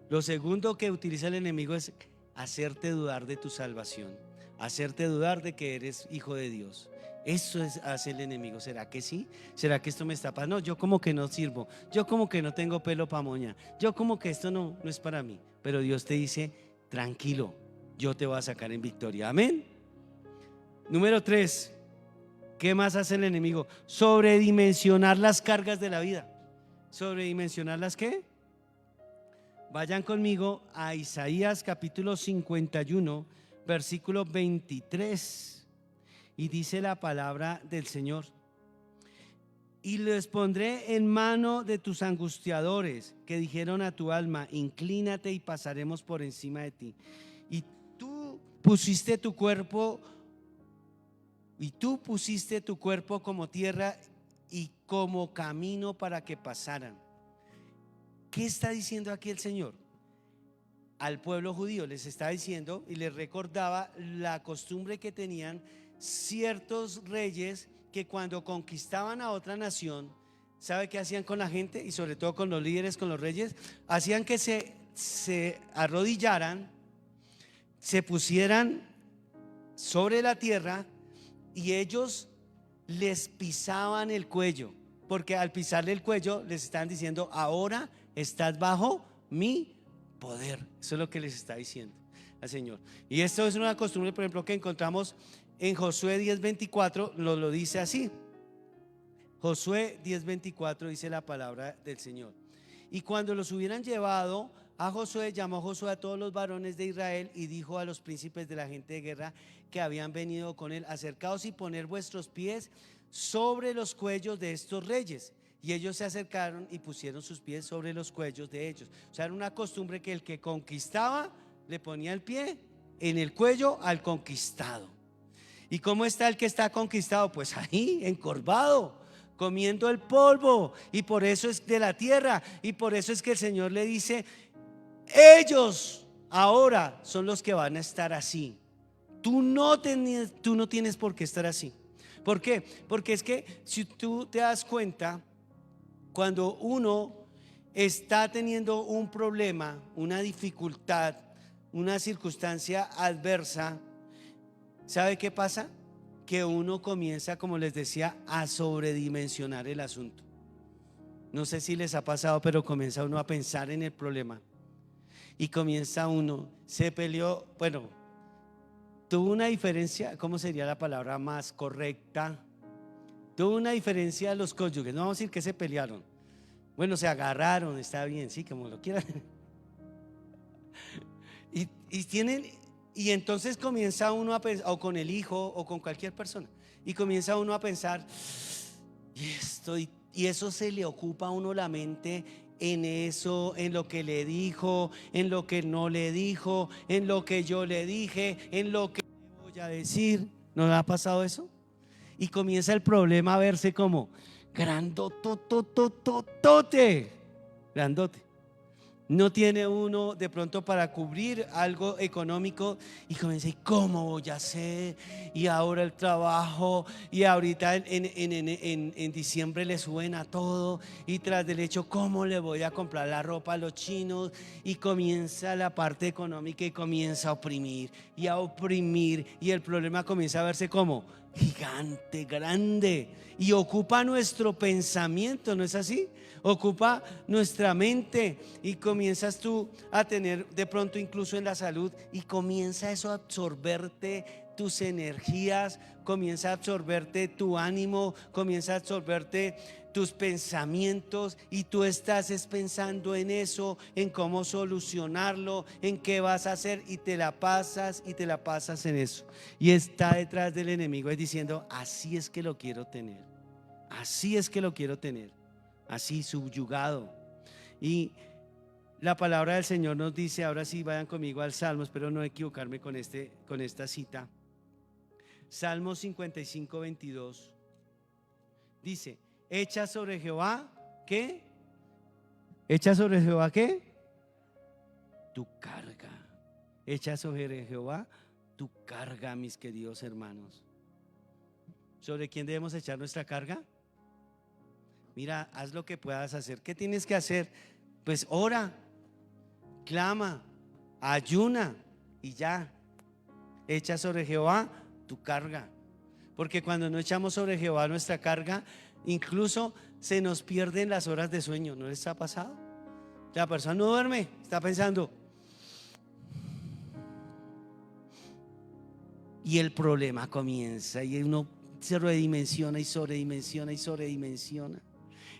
Speaker 1: Lo segundo que utiliza el enemigo es hacerte dudar de tu salvación, hacerte dudar de que eres hijo de Dios. Eso hace el enemigo. ¿Será que sí? ¿Será que esto me está pasando? No, yo como que no sirvo, yo como que no tengo pelo pa' moña, yo como que esto no es para mí. Pero Dios te dice, tranquilo, yo te voy a sacar en victoria. Amén. Número 3, ¿qué más hace el enemigo? Sobredimensionar las cargas de la vida. ¿Sobredimensionar las qué? Vayan conmigo a Isaías capítulo 51, versículo 23. Y dice la palabra del Señor: y les pondré en mano de tus angustiadores, que dijeron a tu alma, inclínate y pasaremos por encima de ti. Y tú pusiste tu cuerpo como tierra y como camino para que pasaran. ¿Qué está diciendo aquí el Señor? Al pueblo judío les está diciendo y les recordaba la costumbre que tenían ciertos reyes, que cuando conquistaban a otra nación, ¿sabe qué hacían con la gente? Y sobre todo con los líderes, con los reyes, hacían que se arrodillaran, se pusieran sobre la tierra y ellos les pisaban el cuello, porque al pisarle el cuello les están diciendo, ahora estás bajo mi poder. Eso es lo que les está diciendo al Señor. Y esto es una costumbre, por ejemplo, que encontramos en Josué 10:24, lo dice así. Josué 10:24 dice la palabra del Señor: y cuando los hubieran llevado a Josué, llamó Josué a todos los varones de Israel y dijo a los príncipes de la gente de guerra que habían venido con él, acercaos y poner vuestros pies sobre los cuellos de estos reyes. Y ellos se acercaron y pusieron sus pies sobre los cuellos de ellos. O sea, era una costumbre que el que conquistaba le ponía el pie en el cuello al conquistado. ¿Y cómo está el que está conquistado? Pues ahí, encorvado, comiendo el polvo. Y por eso es de la tierra. Y por eso es que el Señor le dice, ellos ahora son los que van a estar así. Tú no tienes por qué estar así. ¿Por qué? Porque es que si tú te das cuenta, cuando uno está teniendo un problema, una dificultad, una circunstancia adversa, ¿sabe qué pasa? Que uno comienza, como les decía, a sobredimensionar el asunto. No sé si les ha pasado, pero comienza uno a pensar en el problema. Y comienza uno, se peleó, bueno, tuvo una diferencia, ¿cómo sería la palabra más correcta? Tuvo una diferencia los cónyuges, no vamos a decir que se pelearon. Bueno, se agarraron, está bien, sí, como lo quieran. Y entonces comienza uno a pensar, o con el hijo, o con cualquier persona, y comienza uno a pensar, y eso se le ocupa a uno la mente en eso, en lo que le dijo, en lo que no le dijo, en lo que yo le dije, en lo que le voy a decir. ¿No le ha pasado eso? Y comienza el problema a verse como grandototototote, grandote. No tiene uno de pronto para cubrir algo económico y comienza, ¿y cómo voy a hacer? Y ahora el trabajo, y ahorita en diciembre le suben a todo, y tras del hecho, ¿cómo le voy a comprar la ropa a los chinos? Y comienza la parte económica y comienza a oprimir y a oprimir, y el problema comienza a verse como gigante, grande, y ocupa nuestro pensamiento, ¿no es así? Ocupa nuestra mente, y comienzas tú a tener de pronto incluso en la salud, y comienza eso a absorberte tus energías, comienza a absorberte tu ánimo, comienza a absorberte tus pensamientos, y tú estás pensando en eso, en cómo solucionarlo, en qué vas a hacer, y te la pasas en eso, y está detrás del enemigo es diciendo, así es que lo quiero tener, así es que lo quiero tener, así subyugado. Y La palabra del Señor nos dice, ahora sí vayan conmigo al Salmo, espero no equivocarme con esta cita. Salmo 55, 22. Dice, echa sobre Jehová, ¿qué? Echa sobre Jehová, ¿qué? Tu carga. Echa sobre Jehová tu carga, mis queridos hermanos. ¿Sobre quién debemos echar nuestra carga? Mira, haz lo que puedas hacer. ¿Qué tienes que hacer? Pues ora, clama, ayuna y ya. Echa sobre Jehová tu carga. Porque cuando no echamos sobre Jehová nuestra carga, incluso se nos pierden las horas de sueño. ¿No les ha pasado? La persona no duerme, está pensando. Y el problema comienza y uno se redimensiona y sobredimensiona y sobredimensiona.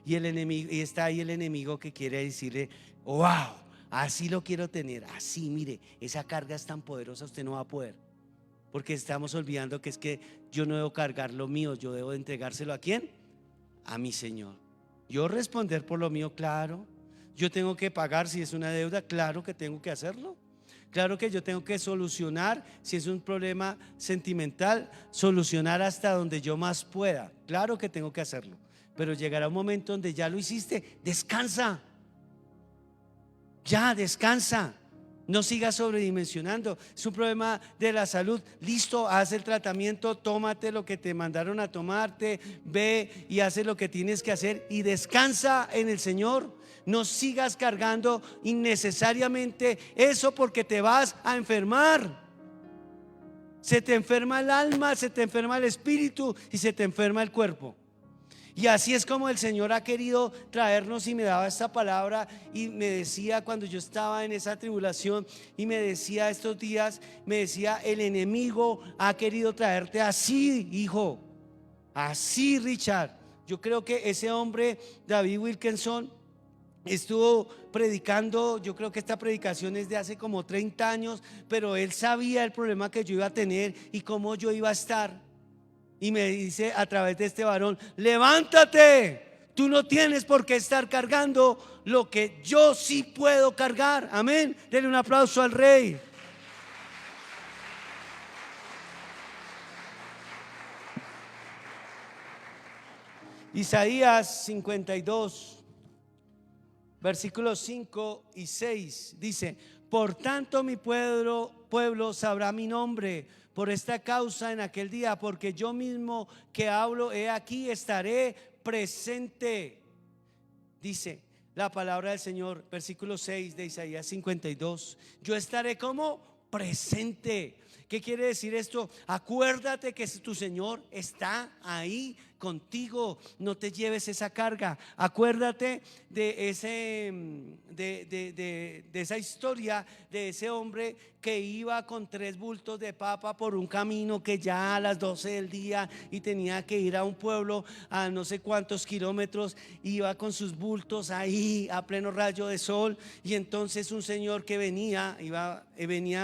Speaker 1: Y el enemigo, y está ahí el enemigo que quiere decirle, wow, así lo quiero tener, así, mire, esa carga es tan poderosa, usted no va a poder. Porque estamos olvidando que es que yo no debo cargar lo mío, yo debo de entregárselo ¿a quién? A mi Señor. Yo responder por lo mío, claro. Yo tengo que pagar si es una deuda, claro que tengo que hacerlo. Claro que yo tengo que solucionar, si es un problema sentimental, solucionar hasta donde yo más pueda. Claro que tengo que hacerlo. Pero llegará un momento donde ya lo hiciste, descansa. Ya, descansa. No sigas sobredimensionando. Es un problema de la salud. Listo, haz el tratamiento, tómate lo que te mandaron a tomarte, ve y haz lo que tienes que hacer y descansa en el Señor. No sigas cargando innecesariamente eso porque te vas a enfermar. Se te enferma el alma, se te enferma el espíritu y se te enferma el cuerpo. Y así es como el Señor ha querido traernos y me daba esta palabra y me decía cuando yo estaba en esa tribulación y me decía estos días, me decía, el enemigo ha querido traerte así, hijo, así, Richard. Yo creo que ese hombre, David Wilkerson, estuvo predicando, yo creo que esta predicación es de hace como 30 años, pero él sabía el problema que yo iba a tener y cómo yo iba a estar. Y me dice a través de este varón, levántate, tú no tienes por qué estar cargando lo que yo sí puedo cargar. Amén. Denle un aplauso al Rey. Isaías 52, versículos 5 y 6 dice, por tanto mi pueblo sabrá mi nombre, por esta causa en aquel día, porque yo mismo que hablo, he aquí estaré presente. Dice la palabra del Señor, versículo 6 de Isaías 52, yo estaré como presente. ¿Qué quiere decir esto? Acuérdate que tu Señor está ahí contigo, no te lleves esa carga. Acuérdate de esa historia de ese hombre que iba con 3 bultos de papa por un camino que ya a las 12 del día y tenía que ir a un pueblo a no sé cuántos kilómetros, iba con sus bultos ahí a pleno rayo de sol, y entonces un señor que venía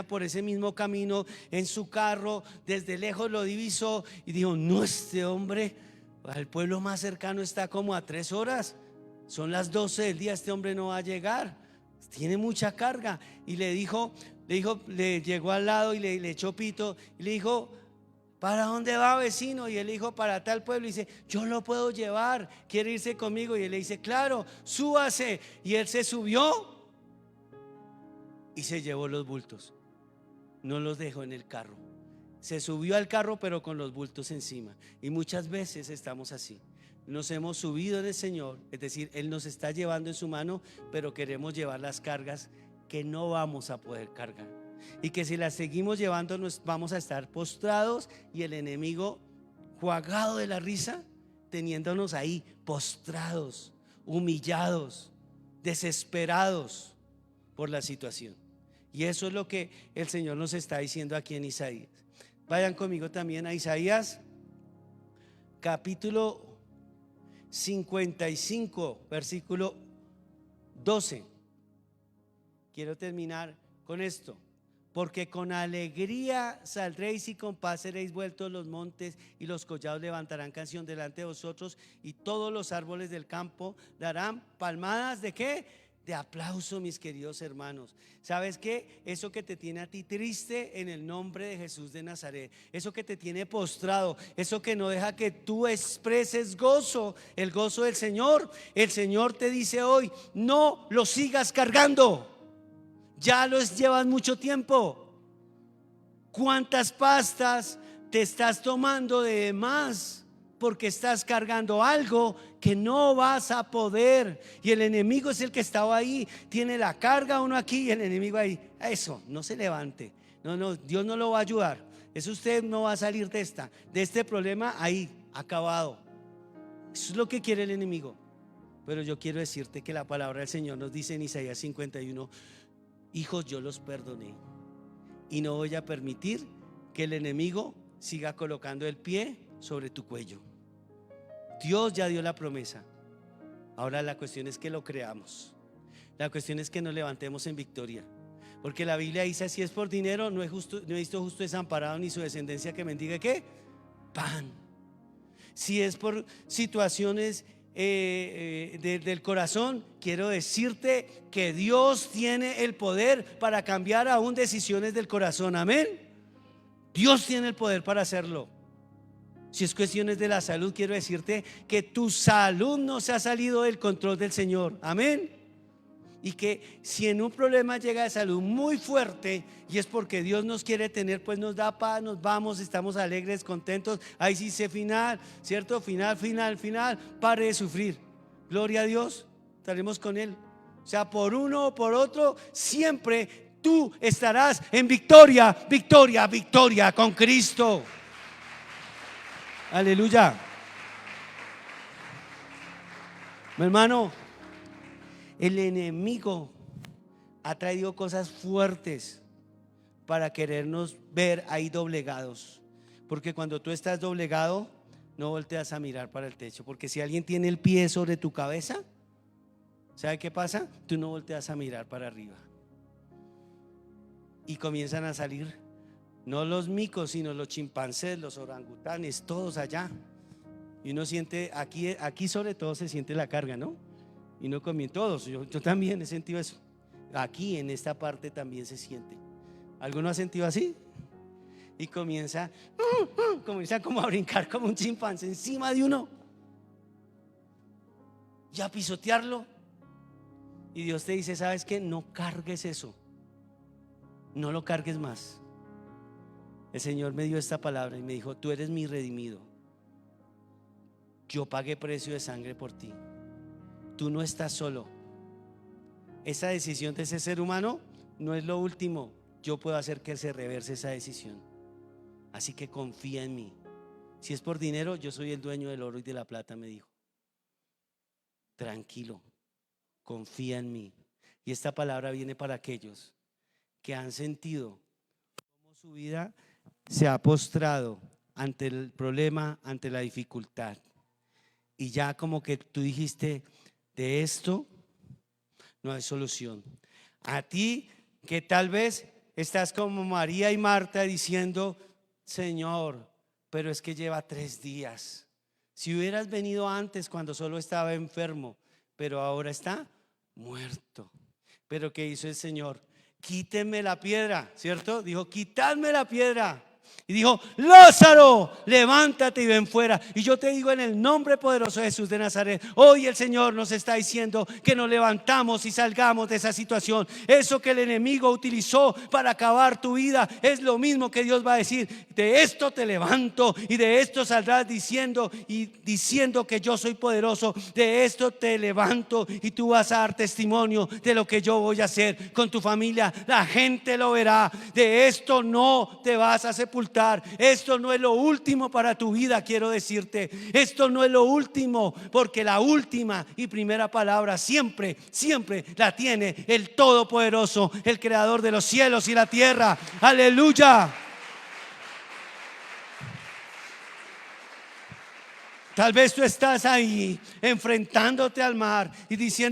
Speaker 1: por ese mismo camino en su carro, desde lejos lo divisó y dijo, no, este hombre al pueblo más cercano está como a 3 horas, son las 12 del día, este hombre no va a llegar, tiene mucha carga. Y le llegó al lado y le echó pito y le dijo, ¿para dónde va, vecino? Y él dijo, para tal pueblo. Y dice, yo lo puedo llevar, ¿quiere irse conmigo? Y él le dice, claro, súbase. Y él se subió y se llevó los bultos, no los dejó en el carro. Se subió al carro pero con los bultos encima. Y muchas veces estamos así. Nos hemos subido en el Señor, es decir, Él nos está llevando en su mano, pero queremos llevar las cargas que no vamos a poder cargar. Y que si las seguimos llevando nos vamos a estar postrados y el enemigo jugado de la risa, teniéndonos ahí postrados, humillados, desesperados por la situación. Y eso es lo que el Señor nos está diciendo aquí en Isaías. Vayan conmigo también a Isaías capítulo 55, versículo 12. Quiero terminar con esto. Porque con alegría saldréis y con paz seréis vueltos los montes, y los collados levantarán canción delante de vosotros, y todos los árboles del campo darán palmadas ¿de qué? de aplauso, mis queridos hermanos. ¿Sabes qué? Eso que te tiene a ti triste, en el nombre de Jesús de Nazaret, eso que te tiene postrado, eso que no deja que tú expreses gozo, el gozo del Señor, el Señor te dice hoy: no lo sigas cargando, ya los llevas mucho tiempo. ¿Cuántas pastas te estás tomando de más? Porque estás cargando algo que no vas a poder. Y el enemigo es el que estaba ahí. Tiene la carga uno aquí y el enemigo ahí. Eso, no se levante. No, Dios no lo va a ayudar. Eso usted no va a salir de este problema ahí, acabado. Eso es lo que quiere el enemigo. Pero yo quiero decirte que la palabra del Señor nos dice en Isaías 51: hijos, yo los perdoné y no voy a permitir que el enemigo siga colocando el pie sobre tu cuello. Dios ya dio la promesa. Ahora la cuestión es que lo creamos. La cuestión es que nos levantemos en victoria. Porque la Biblia dice: si es por dinero, no he visto justo desamparado ni su descendencia que mendigue ¿qué? Pan. Si es por situaciones del corazón, quiero decirte que Dios tiene el poder para cambiar aún decisiones del corazón. Amén. Dios tiene el poder para hacerlo. Si es cuestiones de la salud, quiero decirte que tu salud no se ha salido del control del Señor. Amén. Y que si en un problema llega de salud muy fuerte y es porque Dios nos quiere tener, pues nos da paz, nos vamos, estamos alegres, contentos. Ahí sí se final, ¿cierto? Final, pare de sufrir. Gloria a Dios, estaremos con Él. O sea, por uno o por otro, siempre tú estarás en victoria, victoria, victoria con Cristo. Aleluya. Mi hermano, el enemigo ha traído cosas fuertes para querernos ver ahí doblegados. Porque cuando tú estás doblegado, no volteas a mirar para el techo. Porque si alguien tiene el pie sobre tu cabeza, ¿sabe qué pasa? Tú no volteas a mirar para arriba. Y comienzan a salir, no los micos, sino los chimpancés, los orangutanes, todos allá. Y uno siente, aquí sobre todo se siente la carga, ¿no? Y no comienzan todos, yo también he sentido eso. Aquí en esta parte también se siente. ¿Alguno ha sentido así? Y comienza como a brincar como un chimpancé encima de uno y a pisotearlo. Y Dios te dice: ¿sabes qué? No cargues eso, no lo cargues más. El Señor me dio esta palabra y me dijo: tú eres mi redimido, yo pagué precio de sangre por ti. Tú no estás solo. Esa decisión de ese ser humano no es lo último. Yo puedo hacer que se reverse esa decisión. Así que confía en mí. Si es por dinero, yo soy el dueño del oro y de la plata, me dijo. Tranquilo, confía en mí. Y esta palabra viene para aquellos que han sentido cómo su vida se ha postrado ante el problema, ante la dificultad. Y ya como que tú dijiste: de esto no hay solución. A ti que tal vez estás como María y Marta diciendo: Señor, pero es que lleva 3 días. Si hubieras venido antes cuando solo estaba enfermo, pero ahora está muerto. Pero ¿qué hizo el Señor? Quítenme la piedra, ¿cierto? Dijo: quitadme la piedra. Y dijo: Lázaro, levántate y ven fuera. Y yo te digo, en el nombre poderoso de Jesús de Nazaret, hoy el Señor nos está diciendo que nos levantamos y salgamos de esa situación. Eso que el enemigo utilizó para acabar tu vida es lo mismo que Dios va a decir: de esto te levanto y de esto saldrás diciendo que yo soy poderoso. De esto te levanto y tú vas a dar testimonio de lo que yo voy a hacer con tu familia. La gente lo verá. De esto no te vas a sepultar. Esto no es lo último para tu vida, quiero decirte. Esto no es lo último, porque la última y primera palabra siempre la tiene el Todopoderoso, el Creador de los cielos y la tierra. Aleluya. Tal vez tú estás ahí enfrentándote al mar y diciendo: